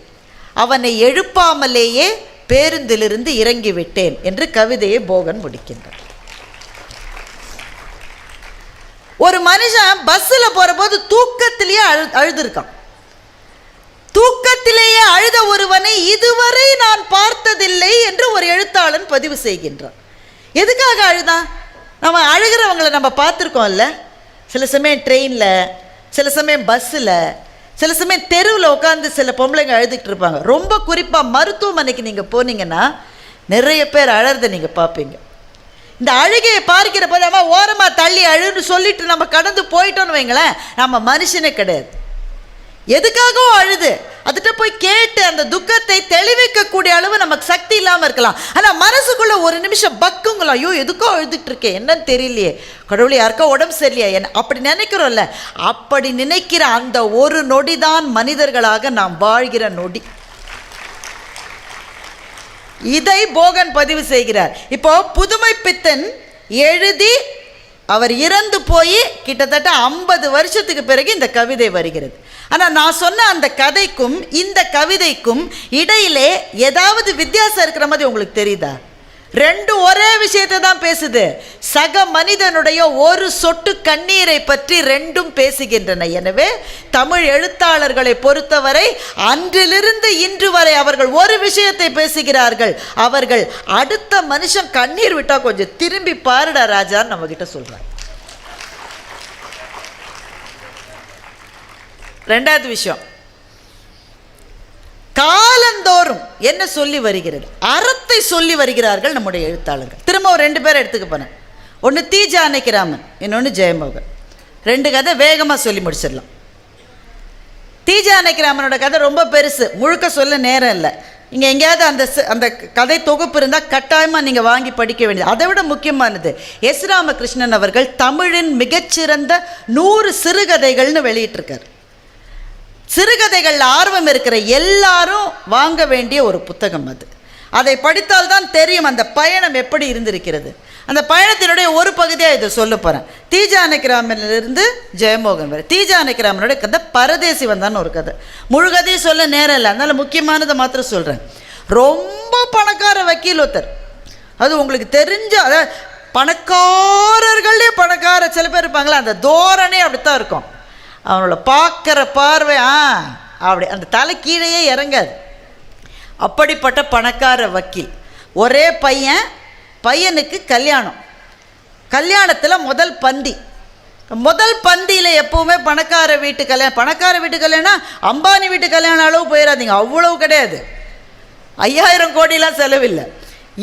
அவனை எழுப்பாமலேயே பேருந்திலிருந்து இறங்கிவிட்டேன் என்று கவிதையை போகன் முடிக்கின்றார். ஒரு மனுஷன் பஸ்ஸில் போகிற போது தூக்கத்திலேயே அழுதுருக்கான். தூக்கத்திலேயே அழுத ஒருவனை இதுவரை நான் பார்த்ததில்லை என்று ஒரு எழுத்தாளன் பதிவு செய்கின்றான். எதுக்காக அழுதான்? நம்ம அழுகிறவங்களை நம்ம பார்த்துருக்கோம்ல. சில சமயம் ட்ரெயினில், சில சமயம் பஸ்ஸில், சில சமயம் தெருவில் உட்காந்து சில பொம்பளைங்க அழுதுகிட்டு இருப்பாங்க. ரொம்ப குறிப்பாக மருத்துவமனைக்கு நீங்கள் போனீங்கன்னா நிறைய பேர் அழறதை நீங்கள் பார்ப்பீங்க. இந்த அழுகையை பார்க்கிற போது நம்ம ஓரமாக தள்ளி அழுன்னு சொல்லிட்டு நம்ம கடந்து போயிட்டோன்னு வைங்களேன், நம்ம மனுஷனே கிடையாது. எதுக்காகவோ அழுது அதுகிட்ட போய் கேட்டு அந்த துக்கத்தை தெளிவிக்கக்கூடிய அளவு நமக்கு சக்தி இல்லாமல் இருக்கலாம். ஆனால் மனசுக்குள்ளே ஒரு நிமிஷம் பக்குங்களா, ஐயோ எதுக்கோ அழுதுட்டு இருக்கேன், என்னன்னு தெரியலையே, கடவுளே யாருக்கோ உடம்பு சரியில்லையா என்ன, அப்படி நினைக்கிறோம்ல. அப்படி நினைக்கிற அந்த ஒரு நொடிதான் மனிதர்களாக நாம் வாழ்கிற நொடி. இதை போகன் பதிவு செய்கிறார். இப்போ புதுமைப்பித்தன் எழுதி அவர் இறந்து போய் கிட்டத்தட்ட 50 வருஷத்துக்கு பிறகு இந்த கவிதை வருகிறது. ஆனால் நான் சொன்ன அந்த கதைக்கும் இந்த கவிதைக்கும் இடையிலே ஏதாவது வித்தியாசம் இருக்கிற மாதிரி உங்களுக்கு தெரியுதா? ரெண்டும் ஒரே விஷயத்தை தான் பேசுது. சக மனிதனுடைய ஒரு சொட்டு கண்ணீரை பற்றி ரெண்டும் பேசுகின்றன. எனவே தமிழ் எழுத்தாளர்களை பொறுத்தவரை அன்றிலிருந்து இன்று வரை அவர்கள் ஒரு விஷயத்தை பேசுகிறார்கள். அவர்கள் அடுத்த மனுஷன் கண்ணீர் விட்டா கொஞ்சம் திரும்பி பாருடா ராஜான்னு நம்ம கிட்ட சொல்றாங்க. ரெண்டாவது விஷயம், காலந்தோறும் என்ன சொல்லி வருகிறது? அறத்தை சொல்லி வருகிறார்கள் நம்முடைய எழுத்தாளர்கள். திரும்ப ஒரு 2 பேரை எடுத்துக்க போனேன். ஒன்று தி ஜானகிராமன், இன்னொன்று ஜெயமோகன். 2 கதை வேகமாக சொல்லி முடிச்சிடலாம். தி ஜானகிராமனோட கதை ரொம்ப பெருசு, முழுக்க சொல்ல நேரம் இல்லை. இங்கே எங்கேயாவது அந்த கதை தொகுப்பு இருந்தால் கட்டாயமாக நீங்கள் வாங்கி படிக்க வேண்டியது. அதை விட முக்கியமானது, எஸ் ராமகிருஷ்ணன் அவர்கள் தமிழின் மிகச்சிறந்த 100 சிறுகதைகள்னு வெளியிட்டிருக்கார். சிறுகதைகள் ஆர்வம் இருக்கிற எல்லாரும் வாங்க வேண்டிய ஒரு புத்தகம் அது. அதை படித்தால்தான் தெரியும் அந்த பயணம் எப்படி இருந்திருக்கிறது. அந்த பயணத்தினுடைய ஒரு பகுதியாக இதை சொல்ல போகிறேன். தி ஜானகிராமனிலிருந்து ஜெயமோகன் வரை. தி ஜானகிராமனுடைய கதை பரதேசி வந்தான்னு ஒரு கதை. முழு கதையும் சொல்ல நேரம் இல்லை, அதனால் முக்கியமானதை மாத்திரம் சொல்கிறேன். ரொம்ப பணக்கார வக்கீல் ஒருத்தர், அது உங்களுக்கு தெரிஞ்ச, அதாவது பணக்காரர்களே பணக்கார சில பேர் இருப்பாங்களா, அந்த தோரணே அப்படித்தான் இருக்கும். அவனோட பார்க்குற பார்வை அப்படி அந்த தலை கீழேயே இறங்காது. அப்படிப்பட்ட பணக்கார வக்கீல். ஒரே பையனுக்கு கல்யாணத்தில் முதல் பந்தியில் எப்போவுமே பணக்கார வீட்டு கல்யாணம் அம்பானி வீட்டு கல்யாணம் அளவு போயிடாதீங்க, அவ்வளவு கிடையாது. 5000 கோடிலாம் செலவில்லை.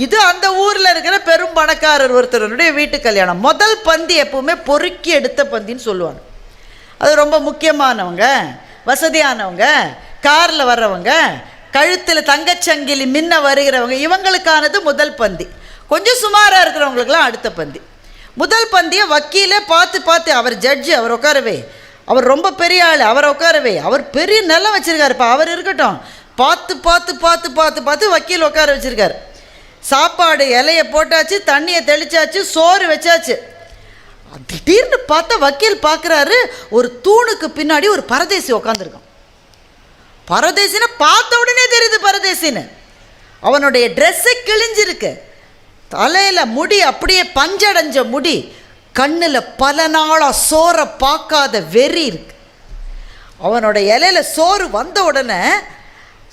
இது அந்த ஊரில் இருக்கிற பெரும் பணக்காரர் ஒருத்தருடைய வீட்டு கல்யாணம். முதல் பந்தி எப்போவுமே பொறுக்கி எடுத்த பந்தின்னு சொல்லுவாங்க. அது ரொம்ப முக்கியமானவங்க, வசதியானவங்க, காரில் வர்றவங்க, கழுத்தில் தங்கச்சங்கிலி மின்ன வருகிறவங்க, இவங்களுக்கானது முதல் பந்தி. கொஞ்சம் சுமாராக இருக்கிறவங்களுக்கெல்லாம் அடுத்த பந்தி. முதல் பந்தியை வக்கீலே பார்த்து அவர் ஜட்ஜு, அவர் உட்காரவே, அவர் ரொம்ப பெரிய ஆள், அவரை உட்காரவே, அவர் பெரிய நிலம் வச்சுருக்காருப்பா, அவர் இருக்கட்டும், பார்த்து வக்கீல் உட்கார வச்சுருக்காரு. சாப்பாடு இலையை போட்டாச்சு, தண்ணியை தெளிச்சாச்சு, சோறு வச்சாச்சு. திடீர்னு பார்த்தா வக்கீல் பார்க்குறாரு, ஒரு தூணுக்கு பின்னாடி ஒரு பரதேசி உட்காந்துருக்கான். பரதேசின்னு பார்த்த உடனே தெரியுது பரதேசின்னு. அவனுடைய ட்ரெஸ்ஸு கிழிஞ்சிருக்கு, தலையில் முடி அப்படியே பஞ்சடைஞ்ச முடி, கண்ணில் பல நாளாக சோறை பார்க்காத வெறி இருக்கு. அவனோட இலையில சோறு வந்த உடனே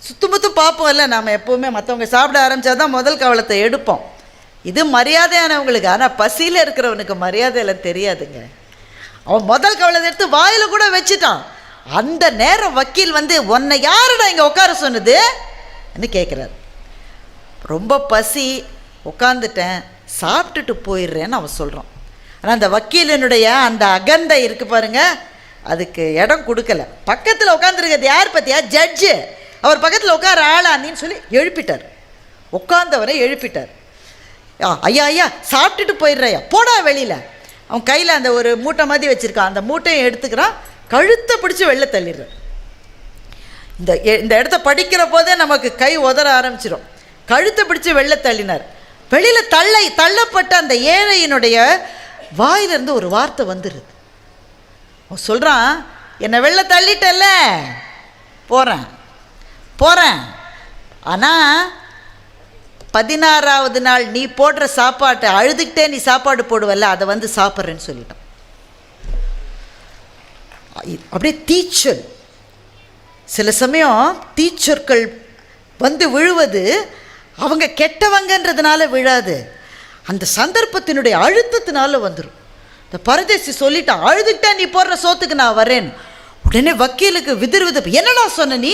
சுத்தமுத்தும் பார்ப்போம் இல்லை, நாம் எப்போவுமே மற்றவங்க சாப்பிட ஆரம்பித்தாதான் முதல் கவலத்தை எடுப்போம். இது மரியாதையானவங்களுக்கு. ஆனால் பசியில் இருக்கிறவனுக்கு மரியாதையில் தெரியாதுங்க. அவன் முதல் கவலத்தை எடுத்து வாயில் கூட வச்சுட்டான். அந்த நேரம் வக்கீல் உன்னை யாருடா இங்கே உட்கார சொன்னது என்று கேட்குறாரு. ரொம்ப பசி, உட்காந்துட்டேன், சாப்பிட்டுட்டு போயிடுறேன்னு அவன் சொல்கிறான். ஆனால் அந்த வக்கீலினுடைய அந்த அகந்தை இருக்குது பாருங்க, அதுக்கு இடம் கொடுக்கல. பக்கத்தில் உட்காந்துருக்கிறது யார் பற்றியா? ஜட்ஜு. அவர் பக்கத்தில் உட்கார ஆளானின்னு சொல்லி எழுப்பிட்டார். உட்கார்ந்தவரை எழுப்பிட்டார். ஐயா சாப்பிட்டுட்டு போயிடுறையா, போடா வெளியில். அவன் கையில் அந்த ஒரு மூட்டை மாதிரி வச்சுருக்கான், அந்த மூட்டையை எடுத்துக்கிறான், கழுத்தை பிடிச்சி வெளில தள்ளிடுறான். இந்த இடத்த படிக்கிற போதே நமக்கு கை உதற ஆரம்பிச்சிடும். கழுத்தை பிடிச்சி வெளில தள்ளினார். வெளியில் தள்ளப்பட்ட அந்த ஏழையினுடைய வாயிலிருந்து ஒரு வார்த்தை வந்துடுது. அவன் சொல்கிறான், என்னை வெளில தள்ளிட்டல்ல, போகிறேன், ஆனால் 16வது நாள் நீ போடுற சாப்பாட்டை அழுதுகிட்டே நீ சாப்பாடு போடுவல்ல, அதை சாப்பிட்றேன்னு சொல்லிட்டான். அப்படியே தீச்சல். சில சமயம் தீச்சொற்கள் விழுவது அவங்க கெட்டவங்கன்றதுனால விழாது, அந்த சந்தர்ப்பத்தினுடைய அழுத்தத்தினால வந்துடும். இந்த பரதேசி சொல்லிட்டான், அழுதுகிட்டே நீ போடுற சோத்துக்கு நான் வரேன். உடனே வக்கீலுக்கு விதிர் என்னடா சொன்ன நீ,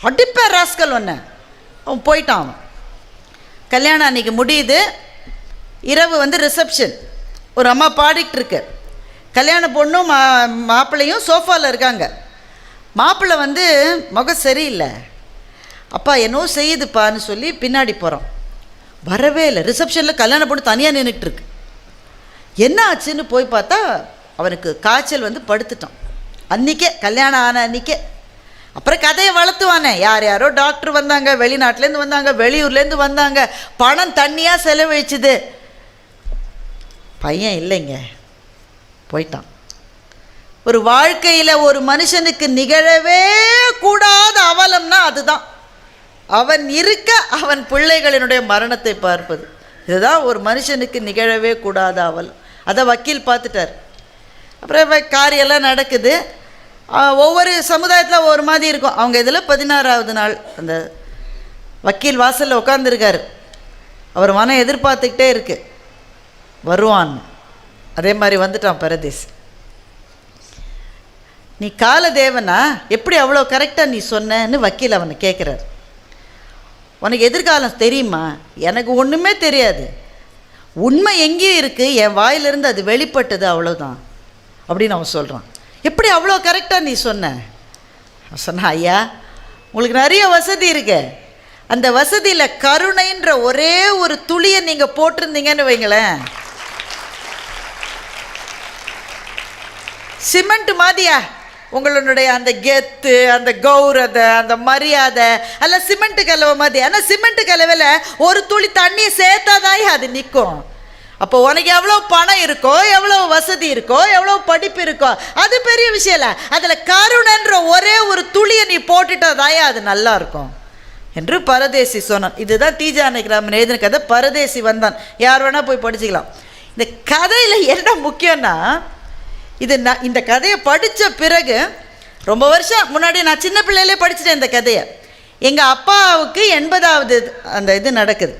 அடிப்பேன் ராஸ்கல் ஒன்ன. அவன் போயிட்டான். அவன் கல்யாணம் அன்றைக்கி முடியுது. இரவு ரிசப்ஷன். ஒரு அம்மா பாடிக்கிட்டு இருக்கு. கல்யாண பொண்ணும் மாப்பிள்ளையும் சோஃபாவில் இருக்காங்க. மாப்பிள்ளை முகம் சரியில்லை. அப்பா என்னோ செய்யுதுப்பான்னு சொல்லி பின்னாடி போகிறோம். வரவே இல்லை. ரிசப்ஷனில் கல்யாண பொண்ணு தனியாக நின்றுட்டு இருக்கு. என்ன ஆச்சுன்னு போய் பார்த்தா அவனுக்கு காய்ச்சல் படுத்துட்டான். அன்றைக்கே கல்யாணம் ஆன அன்றைக்கே. அப்புறம் கதையை வளர்த்துவானே, யாரோ டாக்டர் வந்தாங்க, வெளிநாட்டிலேருந்து வந்தாங்க, வெளியூர்லேருந்து வந்தாங்க, பணம் தண்ணியாக செலவழிச்சுது. பையன் இல்லைங்க, போயிட்டான். ஒரு வாழ்க்கையில் ஒரு மனுஷனுக்கு நிகழவே கூடாத அவலம்னா அதுதான். அவன் இருக்க அவன் பிள்ளைகளினுடைய மரணத்தை பார்ப்பது, இதுதான் ஒரு மனுஷனுக்கு நிகழவே கூடாத அவலம். அதை வக்கீல் பார்த்துட்டார். அப்புறம் காரியெல்லாம் நடக்குது. ஒவ்வொரு சமுதாயத்தில் ஒவ்வொரு மாதிரி இருக்கும். அவங்க இதில் 16வது நாள் அந்த வக்கீல் வாசலில் உட்காந்துருக்கார். அவர் மனம் எதிர்பார்த்துக்கிட்டே இருக்கு வருவான். அதே மாதிரி வந்துட்டான் பரதேசி. நீ காலதேவனா, எப்படி அவ்வளோ கரெக்டாக நீ சொன்னன்னு வக்கீல் அவனை கேட்குறார். உனக்கு எதிர்காலம் தெரியுமா? எனக்கு ஒன்றுமே தெரியாது, உண்மை எங்கேயும் இருக்குது, என் வாயிலிருந்து அது வெளிப்பட்டது, அவ்வளோதான் அப்படின்னு அவன் சொல்கிறான். எப்படி அவ்வளோ கரெக்டாக நீ சொன்ன? சொன்ன, ஐயா உங்களுக்கு நிறைய வசதி இருக்கு, அந்த வசதியில் கருணைன்ற ஒரே ஒரு துளியை நீங்கள் போட்டிருந்தீங்கன்னு வைங்களேன், சிமெண்ட் மாதிரியா உங்களுடைய அந்த கெத்து, அந்த கௌரதை, அந்த மரியாதை அல்ல சிமெண்ட் கலவை மாதிரி. ஆனால் சிமெண்ட் கலவையில் ஒரு துளி தண்ணியை சேர்த்தாதாயே அது நிற்கும். அப்போ உனக்கு எவ்வளோ பணம் இருக்கோ, எவ்வளோ வசதி இருக்கோ, எவ்வளோ படிப்பு இருக்கோ, அது பெரிய விஷயம் இல்லை. அதில் கருணைன்ற ஒரே ஒரு துளியை நீ போட்டுட்டாதாயே அது நல்லா இருக்கும் என்று பரதேசி சொன்னான். இதுதான் தீஜானகி ராமன் எழுதின கதை. பரதேசி வந்தான். யார் வேணால் போய் படிச்சுக்கலாம். இந்த கதையில் என்ன முக்கியம்னா, இந்த கதையை படித்த பிறகு ரொம்ப வருஷம் முன்னாடி நான் சின்ன பிள்ளையிலே படிச்சுட்டேன் இந்த கதையை. எங்கள் அப்பாவுக்கு 80வது அந்த இது நடக்குது.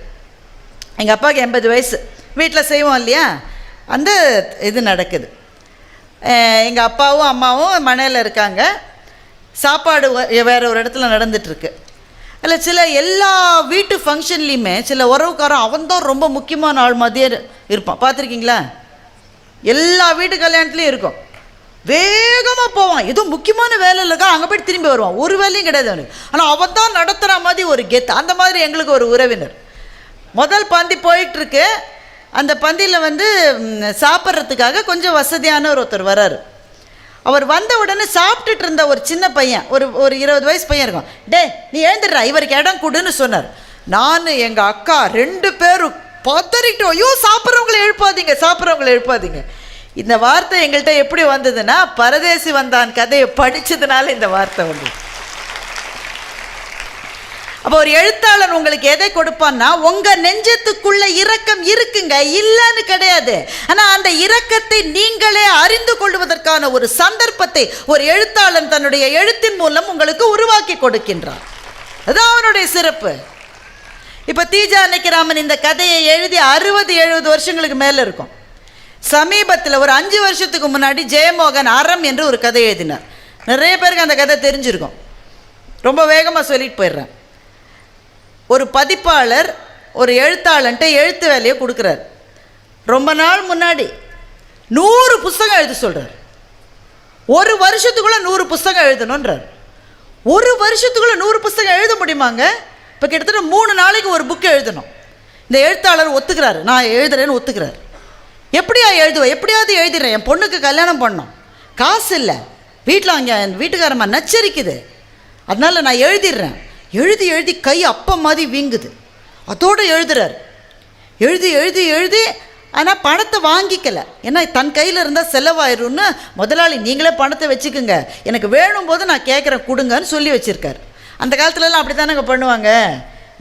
எங்கள் அப்பாவுக்கு 80 வயசு. வீட்டில் செய்வோம் இல்லையா, அந்த இது நடக்குது. எங்கள் அப்பாவும் அம்மாவும் மனையில் இருக்காங்க. சாப்பாடு வேறு ஒரு இடத்துல நடந்துகிட்ருக்கு. அதில் சில எல்லா வீட்டு ஃபங்க்ஷன்லேயுமே சில உறவுக்காரன் அவன் தான் ரொம்ப முக்கியமான ஆள் மாதிரியே இருப்பான். பார்த்துருக்கீங்களா? எல்லா வீட்டு கல்யாணத்துலேயும் இருக்கும். வேகமாக போவான், ஏதோ முக்கியமான வேலை இல்லைக்கா, அங்கே போய்ட்டு திரும்பி வருவான். ஒரு வேலையும் கிடையாது அவனுக்கு. ஆனால் அவன் தான் நடத்துகிற மாதிரி ஒரு கெத்து. அந்த மாதிரி எங்களுக்கு ஒரு உறவினர். முதல் பந்தி போயிட்டுருக்கு. அந்த பந்தியில் சாப்பிட்றதுக்காக கொஞ்சம் வசதியான ஒருத்தர் வராரு. அவர் வந்த உடனே சாப்பிட்டுட்டு இருந்த ஒரு சின்ன பையன், ஒரு 20 வயசு பையன் இருக்கும். டே நீ எழுந்துடுறா, இவருக்கு இடம் கொடுன்னு சொன்னார். நான் எங்கள் அக்கா 2 பேரும் பதறிட்டோம். ஐயோ சாப்பிட்றவங்களை எழுப்பாதீங்க, சாப்பிட்றவங்களை எழுப்பாதீங்க. இந்த வார்த்தை எங்கள்கிட்ட எப்படி வந்ததுன்னா, பரதேசி வந்தான் கதையை படித்ததுனால இந்த வார்த்தை வந்தது. அப்போ ஒரு எழுத்தாளர் உங்களுக்கு எதை கொடுப்பான்னா, உங்கள் நெஞ்சத்துக்குள்ள இரக்கம் இருக்குங்க, இல்லைன்னு கிடையாது. ஆனால் அந்த இரக்கத்தை நீங்களே அறிந்து கொள்வதற்கான ஒரு சந்தர்ப்பத்தை ஒரு எழுத்தாளன் தன்னுடைய எழுத்தின் மூலம் உங்களுக்கு உருவாக்கி கொடுக்கின்றான். அதுதான் அவனுடைய சிறப்பு. இப்போ தீஜானகி ராமன் இந்த கதையை எழுதி 60-70 வருஷங்களுக்கு மேலே இருக்கும். சமீபத்தில் ஒரு 5 வருஷத்துக்கு முன்னாடி ஜெயமோகன் அறம் என்று ஒரு கதை எழுதினார். நிறைய பேருக்கு அந்த கதை தெரிஞ்சிருக்கும். ரொம்ப வேகமாக சொல்லிட்டு போயிடுறேன். ஒரு பதிப்பாளர் ஒரு எழுத்தாளன்ட்ட எழுத்து வேலையை கொடுக்குறார். ரொம்ப நாள் முன்னாடி 100 புஸ்தகம் எழுத சொல்கிறார். ஒரு வருஷத்துக்குள்ளே 100 புஸ்தகம் எழுதணுன்றார். ஒரு வருஷத்துக்குள்ளே 100 புஸ்தகம் எழுத முடியுமாங்க? இப்போ கிட்டத்தட்ட 3 நாளைக்கு ஒரு புக்கு எழுதணும். இந்த எழுத்தாளர் ஒத்துக்கிறாரு, நான் எழுதுறேன்னு ஒத்துக்கிறார். எப்படியா எழுதுவேன்? எப்படியாவது எழுதிடுறேன், என் பொண்ணுக்கு கல்யாணம் பண்ணோம், காசு இல்லை, வீட்டில் அங்கே என் வீட்டுக்காரம்மா நச்சரிக்குது, அதனால் நான் எழுதிடுறேன். எழுதி எழுதி கை அப்பா மாதிரி வீங்குது. அதோடு எழுதுறார். எழுதி எழுதி எழுதி ஆனால் பணத்தை வாங்கிக்கலை. ஏன்னா தன் கையில் இருந்தால் செலவாயிரும்னு முதலாளி நீங்களே பணத்தை வச்சுக்குங்க, எனக்கு வேணும் போது நான் கேட்குறேன் கொடுங்கன்னு சொல்லி வச்சுருக்கார். அந்த காலத்துலலாம் அப்படி தானேங்க பண்ணுவாங்க.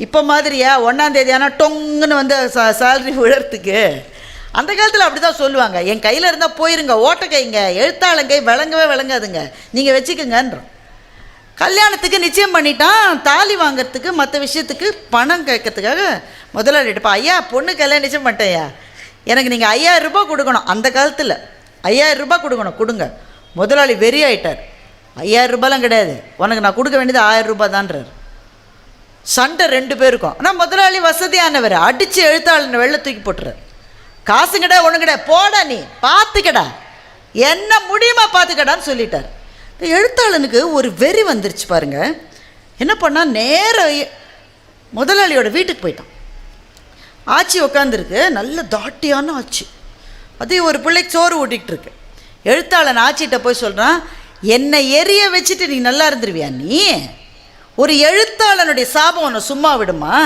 இப்போ மாதிரியா 1ஆம் தேதி ஆனால் டொங்குன்னு சேலரி விழறதுக்கு அந்த காலத்தில் அப்படி தான் சொல்லுவாங்க. என் கையில் இருந்தால் போயிருங்க, ஓட்ட கைங்க, எழுத்தாளங்கை விளங்கவே விளங்காதுங்க, நீங்கள் வச்சுக்குங்கன்றோம். கல்யாணத்துக்கு நிச்சயம் பண்ணிட்டான். தாலி வாங்கிறதுக்கு மற்ற விஷயத்துக்கு பணம் கேட்கறதுக்காக முதலாளிட்டப்பா, ஐயா பொண்ணு கல்யாணம் நிச்சயம் பண்ணிட்டேயா, எனக்கு நீங்கள் 5000 ரூபாய் கொடுக்கணும். அந்த காலத்தில் 5000 ரூபாய் கொடுக்கணும், கொடுங்க. முதலாளி வெறி ஆகிட்டார். 5000 ரூபாய்லாம் கிடையாது, உனக்கு நான் கொடுக்க வேண்டியது 1000 ரூபாய் தான்றார். சண்டை 2 பேருக்கும். ஆனால் முதலாளி வசதியானவர், அடித்து எழுத்தாளனை வெளில தூக்கி போட்டுறார். காசு கிடையாது, ஒன்று கிடையாது, போடா நீ பார்த்துக்கடா, என்ன முடியுமா பார்த்துக்கடான்னு சொல்லிட்டார். இந்த எழுத்தாளனுக்கு ஒரு வெறி வந்துருச்சு பாருங்க. என்ன பண்ணால் நேர முதலாளியோட வீட்டுக்கு போயிட்டான். ஆச்சி உட்காந்துருக்கு, நல்ல தாட்டியான ஆச்சி. அதே ஒரு பிள்ளைக்கு சோறு ஊட்டிகிட்டு இருக்கு. எழுத்தாளன் ஆச்சிகிட்ட போய் சொல்கிறான், என்னை எரிய வச்சுட்டு நீ நல்லா இருந்துருவியா? நீ ஒரு எழுத்தாளனுடைய சாபம் உன்னை சும்மா விடுமா?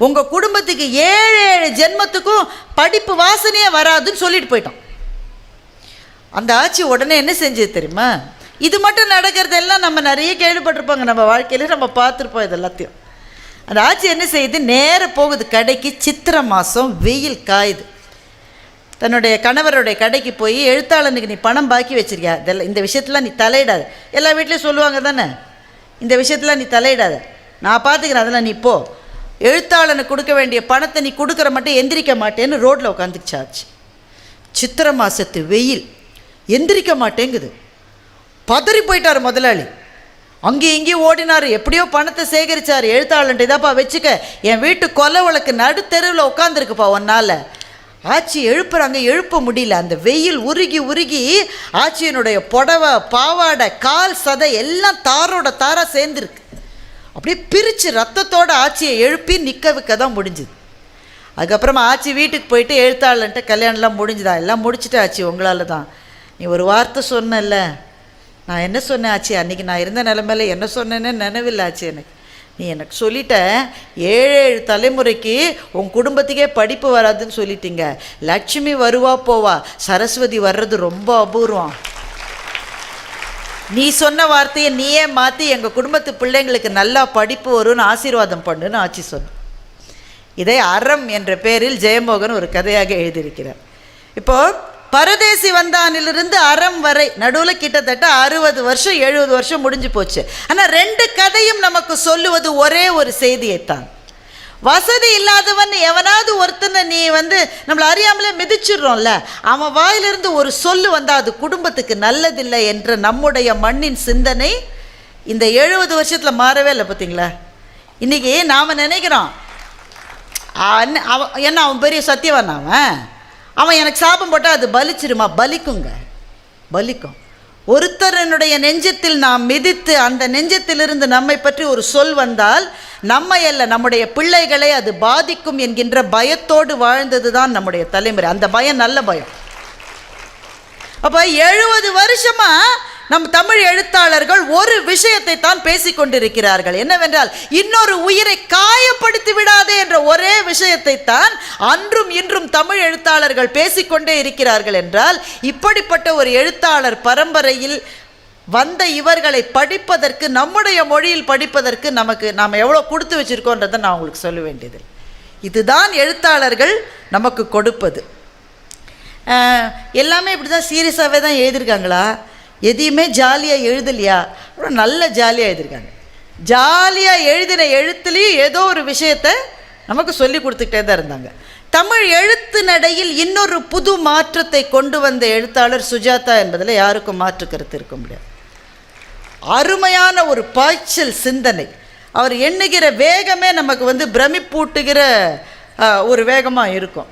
உங்கள் குடும்பத்துக்கு 7 ஜென்மத்துக்கும் படிப்பு வாசனையே வராதுன்னு சொல்லிட்டு போயிட்டான். அந்த ஆட்சி உடனே என்ன செஞ்சது தெரியுமா? இது மட்டும் நடக்கிறதெல்லாம் நம்ம நிறைய கேள்விப்பட்டிருப்பாங்க, நம்ம வாழ்க்கையில் நம்ம பார்த்துருப்போம் இது எல்லாத்தையும். அந்த ஆட்சி என்ன செய்யுது, நேராக போகுது கடைக்கு. சித்திரை மாதம் வெயில் காயுது. தன்னுடைய கணவருடைய கடைக்கு போய், எழுத்தாளனுக்கு நீ பணம் பாக்கி வச்சிருக்கியா, இதெல்லாம் இந்த விஷயத்தில் நீ தலையிடாத. எல்லா வீட்லேயும் சொல்லுவாங்க தானே, இந்த விஷயத்தில் நீ தலையிடாத, நான் பார்த்துக்கிறேன், அதெல்லாம் நீ போ. எழுத்தாளனுக்கு கொடுக்க வேண்டிய பணத்தை நீ கொடுக்குற மட்டும் எந்திரிக்க மாட்டேன்னு ரோட்டில் உட்காந்துச்சாச்சு. சித்திரை மாதத்து வெயில், எந்திரிக்க மாட்டேங்குது. பதறி போயிட்டார் முதலாளி. அங்கேயும் இங்கேயும் ஓடினார், எப்படியோ பணத்தை சேகரித்தார். எழுத்தாளன்ட்டு, இதாப்பா வச்சுக்க, என் வீட்டு கொலை வழக்கு நடுத்தெருவில் உட்காந்துருக்குப்பா ஒன்னால். ஆட்சி எழுப்புறாங்க, எழுப்ப முடியல. அந்த வெயில் உருகி உருகி ஆட்சியினுடைய புடவை, பாவாடை, கால் சதை எல்லாம் தாரோட தாராக சேர்ந்துருக்கு. அப்படியே பிரித்து ரத்தத்தோட ஆட்சியை எழுப்பி நிற்க வைக்க தான் முடிஞ்சுது. அதுக்கப்புறமா ஆட்சி வீட்டுக்கு போயிட்டு, எழுத்தாளன்ட்டு கல்யாணம்லாம் முடிஞ்சுதா, எல்லாம் முடிச்சுட்டு ஆச்சு, உங்களால் தான். நீ ஒரு வார்த்தை சொன்னல, நான் என்ன சொன்னேன் ஆச்சு, அன்றைக்கி நான் இருந்த நிலைமையில என்ன சொன்னேன்னு நினைவில்லை ஆச்சு எனக்கு. நீ எனக்கு சொல்லிட்ட, 7 தலைமுறைக்கு உன் குடும்பத்துக்கே படிப்பு வராதுன்னு சொல்லிட்டீங்க. லட்சுமி வருவா போவா, சரஸ்வதி வர்றது ரொம்ப அபூர்வம். நீ சொன்ன வார்த்தையை நீயே மாற்றி எங்கள் குடும்பத்து பிள்ளைங்களுக்கு நல்லா படிப்பு வரும்னு ஆசீர்வாதம் பண்ணுன்னு ஆட்சி சொன்ன. இதை அறம் என்ற பெயரில் ஜெயமோகன் ஒரு கதையாக எழுதியிருக்கிறார். இப்போது பரதேசி வந்தானிலிருந்து அறம் வரை நடுவில் கிட்டத்தட்ட 60 வருஷம் 70 வருஷம் முடிஞ்சு போச்சு. ஆனால் 2 கதையும் நமக்கு சொல்லுவது ஒரே ஒரு செய்தியைத்தான். வசதி இல்லாதவன் எவனாவது ஒருத்தனை நீ நம்மளை அறியாமலே மிதிச்சிடுறோம்ல, அவன் வாயிலிருந்து ஒரு சொல்லு வந்தால் அது குடும்பத்துக்கு நல்லதில்லை என்ற நம்முடைய மண்ணின் சிந்தனை இந்த 70 வருஷத்தில் மாறவே இல்லை. பார்த்தீங்களா, இன்றைக்கி நாம் நினைக்கிறோம் என்ன அவன் பெரிய சத்தியவான், அவன் எனக்கு சாபம் போட்டால் அது பலிச்சிருமா? பலிக்குங்க, பலிக்கும். ஒருத்தரனுடைய நெஞ்சத்தில் நாம் மிதித்து அந்த நெஞ்சத்திலிருந்து நம்மை பற்றி ஒரு சொல் வந்தால் நம்மை அல்ல, நம்முடைய பிள்ளைகளை அது பாதிக்கும் என்கின்ற பயத்தோடு வாழ்ந்தது தான் நம்முடைய தலைமுறை. அந்த பயம் நல்ல பயம். அப்போ 70 வருஷமாக நம் தமிழ் எழுத்தாளர்கள் ஒரு விஷயத்தை தான் பேசிக்கொண்டிருக்கிறார்கள். என்னவென்றால், இன்னொரு உயிரை காயப்படுத்தி விடாதே என்ற ஒரே விஷயத்தை தான் அன்றும் இன்றும் தமிழ் எழுத்தாளர்கள் பேசிக்கொண்டே இருக்கிறார்கள். என்றால், இப்படிப்பட்ட ஒரு எழுத்தாளர் பரம்பரையில் வந்த இவர்களை படிப்பதற்கு, நம்முடைய மொழியில் படிப்பதற்கு நாம் எவ்வளோ கொடுத்து வச்சுருக்கோன்றதை நான் உங்களுக்கு சொல்ல வேண்டியது. இதுதான் எழுத்தாளர்கள் நமக்கு கொடுப்பது. எல்லாமே இப்படி தான் சீரியஸாகவே தான் எழுதியிருக்காங்களா? எதையுமே ஜாலியாக எழுதலையா? அப்புறம் நல்ல ஜாலியாக எழுதியிருக்காங்க. ஜாலியாக எழுதின எழுத்துலேயும் ஏதோ ஒரு விஷயத்தை நமக்கு சொல்லி கொடுத்துக்கிட்டே தான் இருந்தாங்க. தமிழ் எழுத்து நடையில் இன்னொரு புது மாற்றத்தை கொண்டு வந்த எழுத்தாளர் சுஜாதா என்பதில் யாருக்கும் மாற்று கருத்து இருக்க முடியாது. அருமையான ஒரு பாய்ச்சல் சிந்தனை. அவர் எண்ணுகிற வேகமே நமக்கு பிரமிப்பூட்டுகிற ஒரு வேகமாக இருக்கும்.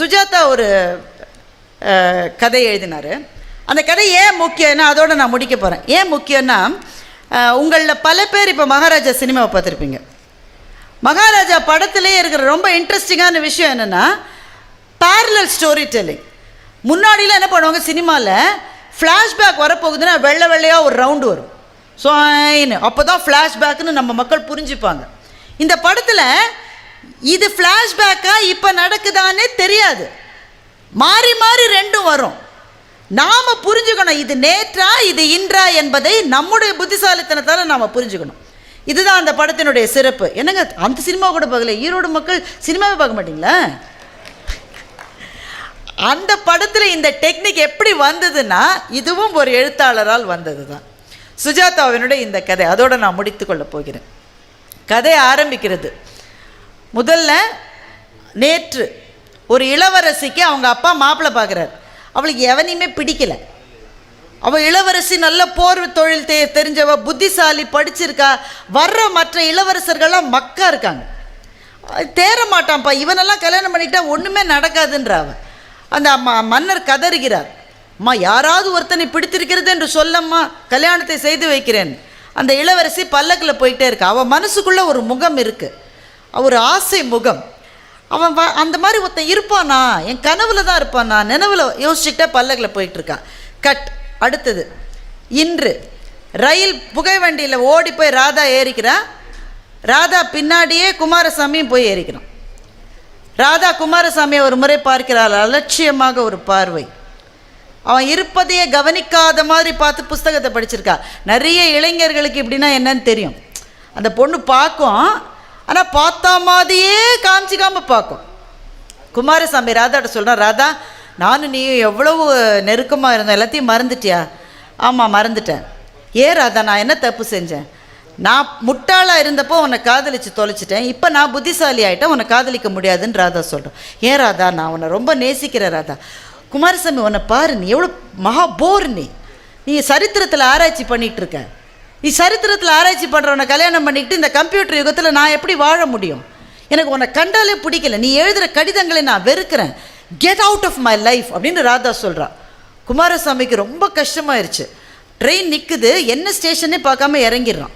சுஜாதா ஒரு கதை எழுதினார். அந்த கதை ஏன் முக்கியம்னா, அதோடு நான் முடிக்க போகிறேன். ஏன் முக்கியம்னா, உங்களில் பல பேர் இப்போ மகாராஜா சினிமாவை பார்த்துருப்பீங்க. மகாராஜா படத்திலே இருக்கிற ரொம்ப இன்ட்ரெஸ்டிங்கான விஷயம் என்னென்னா, பேரலல் ஸ்டோரி டெல்லிங். முன்னாடிலாம் என்ன பண்ணுவாங்க, சினிமாவில் ஃப்ளாஷ்பேக் வரப்போகுதுன்னா வெள்ளை வெள்ளையாக ஒரு ரவுண்டு வரும், ஸோன்னு, அப்போ தான் ஃப்ளாஷ்பேக்குன்னு நம்ம மக்கள் புரிஞ்சுப்பாங்க. இந்த படத்தில் இது ஃப்ளாஷ்பேக்காக இப்போ நடக்குதானே தெரியாது, மாறி மாறி ரெண்டும் வரும். நாம் புரிஞ்சுக்கணும் இது நேற்றா இது இன்றா என்பதை நம்முடைய புத்திசாலித்தனத்தால் நாம் புரிஞ்சுக்கணும். இதுதான் அந்த படத்தினுடைய சிறப்பு. என்னங்க, அந்த சினிமா கூட பார்க்கல, ஈரோடு மக்கள் சினிமாவே பார்க்க மாட்டிங்களா? அந்த படத்தில் இந்த டெக்னிக் எப்படி வந்ததுன்னா, இதுவும் ஒரு எழுத்தாளரால் வந்தது தான். சுஜாதாவினுடைய இந்த கதை, அதோடு நான் முடித்து கொள்ள போகிறேன். கதை ஆரம்பிக்கிறது முதல்ல, நேற்று ஒரு இளவரசிக்கு அவங்க அப்பா மாப்பிள்ளை பார்க்குறாரு. அவளுக்கு எவனையுமே பிடிக்கலை. அவள் இளவரசி நல்ல போர் தொழில் தெரிஞ்சவ, புத்திசாலி, படிச்சிருக்கா. வர்ற மற்ற இளவரசர்கள்லாம் மக்கா இருக்காங்க. தேர மாட்டான்ப்பா, இவனெல்லாம் கல்யாணம் பண்ணிக்கிட்டா ஒன்றுமே நடக்காதுன்ற அவன். அந்த மன்னர் கதறுகிறார், அம்மா யாராவது ஒருத்தனை பிடித்திருக்கிறது என்று சொல்லம்மா, கல்யாணத்தை செய்து வைக்கிறேன். அந்த இளவரசி பல்லக்கில் போயிட்டே இருக்கா. அவன் மனசுக்குள்ளே ஒரு முகம் இருக்குது, ஒரு ஆசை முகம். அவன் அந்த மாதிரி ஒருத்தன் இருப்பானா, என் கனவுல தான் இருப்பானா, நினைவில் யோசிச்சுக்கிட்டே பல்லக்கில் போயிட்டுருக்கான். கட். அடுத்தது, இன்று ரயில் புகை வண்டியில் ஓடி போய் ராதா ஏறிக்கிறான். ராதா பின்னாடியே குமாரசாமியும் போய் ஏறிக்கிறான். ராதா குமாரசாமியை ஒரு முறை பார்க்கிறாள், அலட்சியமாக ஒரு பார்வை. அவன் இருப்பதையே கவனிக்காத மாதிரி பார்த்து புஸ்தகத்தை படிச்சிருக்கா. நிறைய இளைஞர்களுக்கு இப்படின்னா என்னன்னு தெரியும். அந்த பொண்ணு பார்க்கும், ஆனால் பார்த்தா மாதிரியே காமிச்சிக்காமல் பார்க்கும். குமாரசாமி ராதாட்ட சொல்கிறான், ராதா நானும் நீ எவ்வளவு நெருக்கமாக இருந்தோம், எல்லாத்தையும் மறந்துட்டியா? ஆமாம் மறந்துட்டேன். ஏன் ராதா, நான் என்ன தப்பு செஞ்சேன்? நான் முட்டாளாக இருந்தப்போ உன்னை காதலித்து தொலைச்சிட்டேன், இப்போ நான் புத்திசாலி ஆகிட்டேன், உன்னை காதலிக்க முடியாதுன்னு ராதா சொல்கிறேன். ஏன் ராதா, நான் உன்னை ரொம்ப நேசிக்கிறேன் ராதா. குமாரசாமி உன்னை பாரு, நீ எவ்வளோ மகா போர், நீ சரித்திரத்தில் ஆராய்ச்சி பண்ணிகிட்ருக்க. நீ சரித்திரத்தில் ஆராய்ச்சி பண்ணுறவனை கல்யாணம் பண்ணிக்கிட்டு இந்த கம்ப்யூட்டர் யுகத்தில் நான் எப்படி வாழ முடியும்? எனக்கு உன்னை கண்டாலே பிடிக்கல, நீ எழுதுகிற கடிதங்களை நான் வெறுக்கிறேன், get out of my life அப்படின்னு ராதா சொல்கிறா. குமாரசாமிக்கு ரொம்ப கஷ்டமாயிருச்சு. ட்ரெயின் நிற்குது, என்ன ஸ்டேஷனே பார்க்காம இறங்கிடுறான்.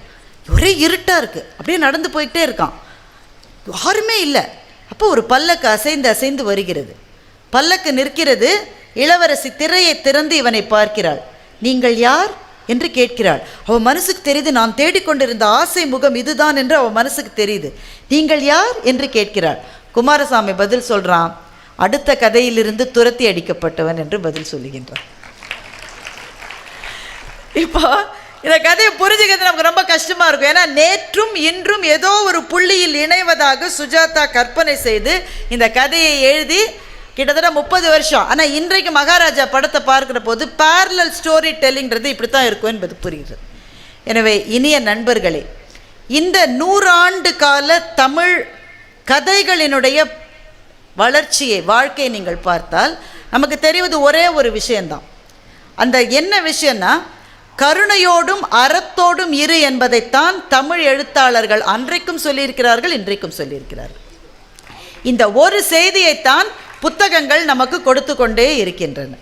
ஒரே இருட்டாக இருக்குது, அப்படியே நடந்து போயிட்டே இருக்கான், யாருமே இல்லை. அப்போ ஒரு பல்லக்கு அசைந்து அசைந்து வருகிறது. பல்லக்கு நிற்கிறது. இளவரசி திரையை திறந்து இவனை பார்க்கிறாள். நீங்கள் யார் என்று கேட்கிறாள். அவள் மனசுக்கு தெரியுது, நான் தேடிக்கொண்டிருந்த ஆசை முகம் இதுதான் என்று அவள் மனசுக்கு தெரியுது. நீங்கள் யார் என்று கேட்கிறாள். குமாரசாமி பதில் சொல்கிறான், அடுத்த கதையிலிருந்து துரத்தி அடிக்கப்பட்டவன் என்று பதில் சொல்லுகின்றான். இப்போ இந்த கதையை புரிஞ்சுக்கிறது நமக்கு ரொம்ப கஷ்டமாக இருக்கும். ஏன்னா நேற்றும் இன்றும் ஏதோ ஒரு புள்ளியில் இணைவதாக சுஜாதா கற்பனை செய்து இந்த கதையை எழுதி கிட்டத்தட்ட 30 வருஷம். ஆனால் இன்றைக்கு மகாராஜா படத்தை பார்க்குற போது பேரலல் ஸ்டோரி டெல்லிங்கிறது இப்படி தான் இருக்கும் என்பது புரிகிறது. எனவே இனிய நண்பர்களே, இந்த 100 ஆண்டு கால தமிழ் கதைகளினுடைய வளர்ச்சியை, வாழ்க்கையை நீங்கள் பார்த்தால் நமக்கு தெரிவது ஒரே ஒரு விஷயந்தான். அந்த என்ன விஷயம்னா, கருணையோடும் அறத்தோடும் இரு என்பதைத்தான் தமிழ் எழுத்தாளர்கள் அன்றைக்கும் சொல்லியிருக்கிறார்கள், இன்றைக்கும் சொல்லியிருக்கிறார்கள். இந்த ஒரு செய்தியைத்தான் புத்தகங்கள் நமக்கு கொடுத்து கொண்டே இருக்கின்றன.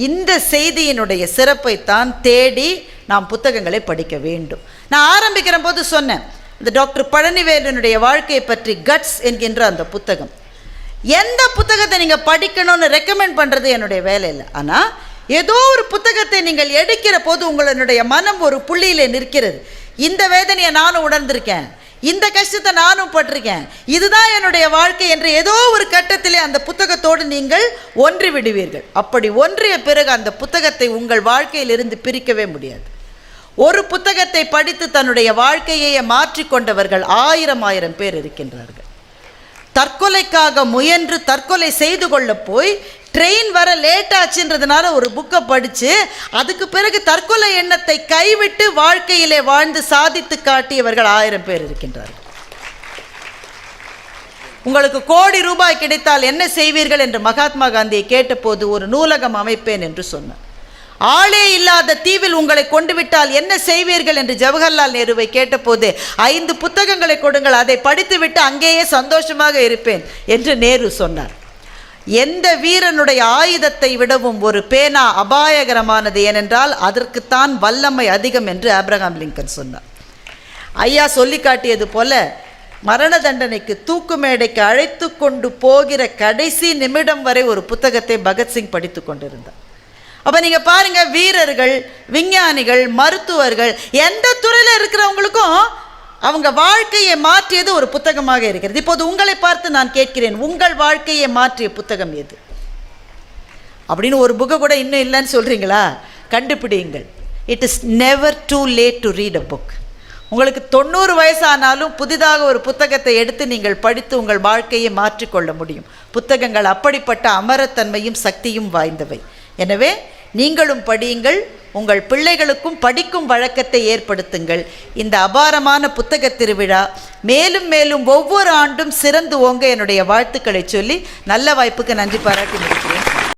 இந்த செய்தியினுடைய சிறப்பைத்தான் தேடி நாம் புத்தகங்களை படிக்க வேண்டும். நான் ஆரம்பிக்கிற போது சொன்னேன், இந்த டாக்டர் பழனிவேலனுடைய வாழ்க்கையை பற்றி கட்ஸ் என்கின்ற அந்த புத்தகம், எந்த புத்தகத்தை நீங்கள் படிக்கணும்னு ரெக்கமெண்ட் பண்ணுறது என்னுடைய வேலை இல்லை. ஆனால் ஏதோ ஒரு புத்தகத்தை நீங்கள் எடுக்கிற போது உங்களுடைய மனம் ஒரு புள்ளியில் நிற்கிறது. இந்த வேதனையை நானும் உணர்ந்திருக்கேன், இந்த கஷ்டத்தை நானும் பட்டிருக்கேன், இதுதான் என்னுடைய வாழ்க்கை என்று ஏதோ ஒரு கட்டத்திலே அந்த புத்தகத்தோடு நீங்கள் ஒன்றி விடுவீர்கள். அப்படி ஒன்றிய பிறகு அந்த புத்தகத்தை உங்கள் வாழ்க்கையிலிருந்து பிரிக்கவே முடியாது. ஒரு புத்தகத்தை படித்து தன்னுடைய வாழ்க்கையை மாற்றிக்கொண்டவர்கள் ஆயிரம் பேர் இருக்கின்றார்கள். தற்கொலைக்காக முயன்று தற்கொலை செய்து கொள்ள போய் ட்ரெயின் வர லேட் ஆச்சுன்றதுனால ஒரு புக்கை படித்து அதுக்கு பிறகு தற்கொலை எண்ணத்தை கைவிட்டு வாழ்க்கையிலே வாழ்ந்து சாதித்து காட்டியவர்கள் 1000 பேர் இருக்கின்றார்கள். உங்களுக்கு கோடி ரூபாய் கிடைத்தால் என்ன செய்வீர்கள் என்று மகாத்மா காந்தியை கேட்டபோது ஒரு நூலகம் அமைப்பேன் என்று சொன்னார். ஆளே இல்லாத தீவில் உங்களை கொண்டு விட்டால் என்ன செய்வீர்கள் என்று ஜவஹர்லால் நேருவை கேட்டபோது 5 புத்தகங்களை கொடுங்கள், அதை படித்துவிட்டு அங்கேயே சந்தோஷமாக இருப்பேன் என்று நேரு சொன்னார். எந்த வீரனுடைய ஆயுதத்தை விடவும் ஒரு பேனா அபாயகரமானது, ஏனென்றால் அதற்குத்தான் வல்லமை அதிகம் என்று ஆப்ரஹாம் லிங்கன் சொன்னார். ஐயா சொல்லி காட்டியது போல மரண தண்டனைக்கு தூக்கு மேடைக்கு அழைத்து கொண்டு போகிற கடைசி நிமிடம் வரை ஒரு புத்தகத்தை பகத்சிங் படித்து கொண்டிருந்தார். அப்போ நீங்கள் பாருங்கள், வீரர்கள், விஞ்ஞானிகள், மருத்துவர்கள், எந்த துறையில் இருக்கிறவங்களுக்கும் அவங்க வாழ்க்கையை மாற்றியது ஒரு புத்தகமாக இருக்கிறது. இப்போது உங்களை பார்த்து நான் கேட்கிறேன், உங்கள் வாழ்க்கையை மாற்றிய புத்தகம் எது அப்படின்னு ஒரு புக்கை கூட இன்னும் இல்லைன்னு சொல்கிறீங்களா? கண்டுபிடியுங்கள். It is never too late to read a book. உங்களுக்கு 90 வயசானாலும் புதிதாக ஒரு புத்தகத்தை எடுத்து நீங்கள் படித்து உங்கள் வாழ்க்கையை மாற்றிக்கொள்ள முடியும். புத்தகங்கள் அப்படிப்பட்ட அமரத்தன்மையும் சக்தியும் வாய்ந்தவை. எனவே நீங்களும் படியுங்கள், உங்கள் பிள்ளைகளுக்கும் படிக்கும் வழக்கத்தை ஏற்படுத்துங்கள். இந்த அபாரமான புத்தக திருவிழா மேலும் மேலும் ஒவ்வொரு ஆண்டும் சிறந்து ஓங்க என்னுடைய வாழ்த்துக்களை சொல்லி நல்ல வாய்ப்புக்கு நன்றி பாராட்டி முடிக்கிறேன்.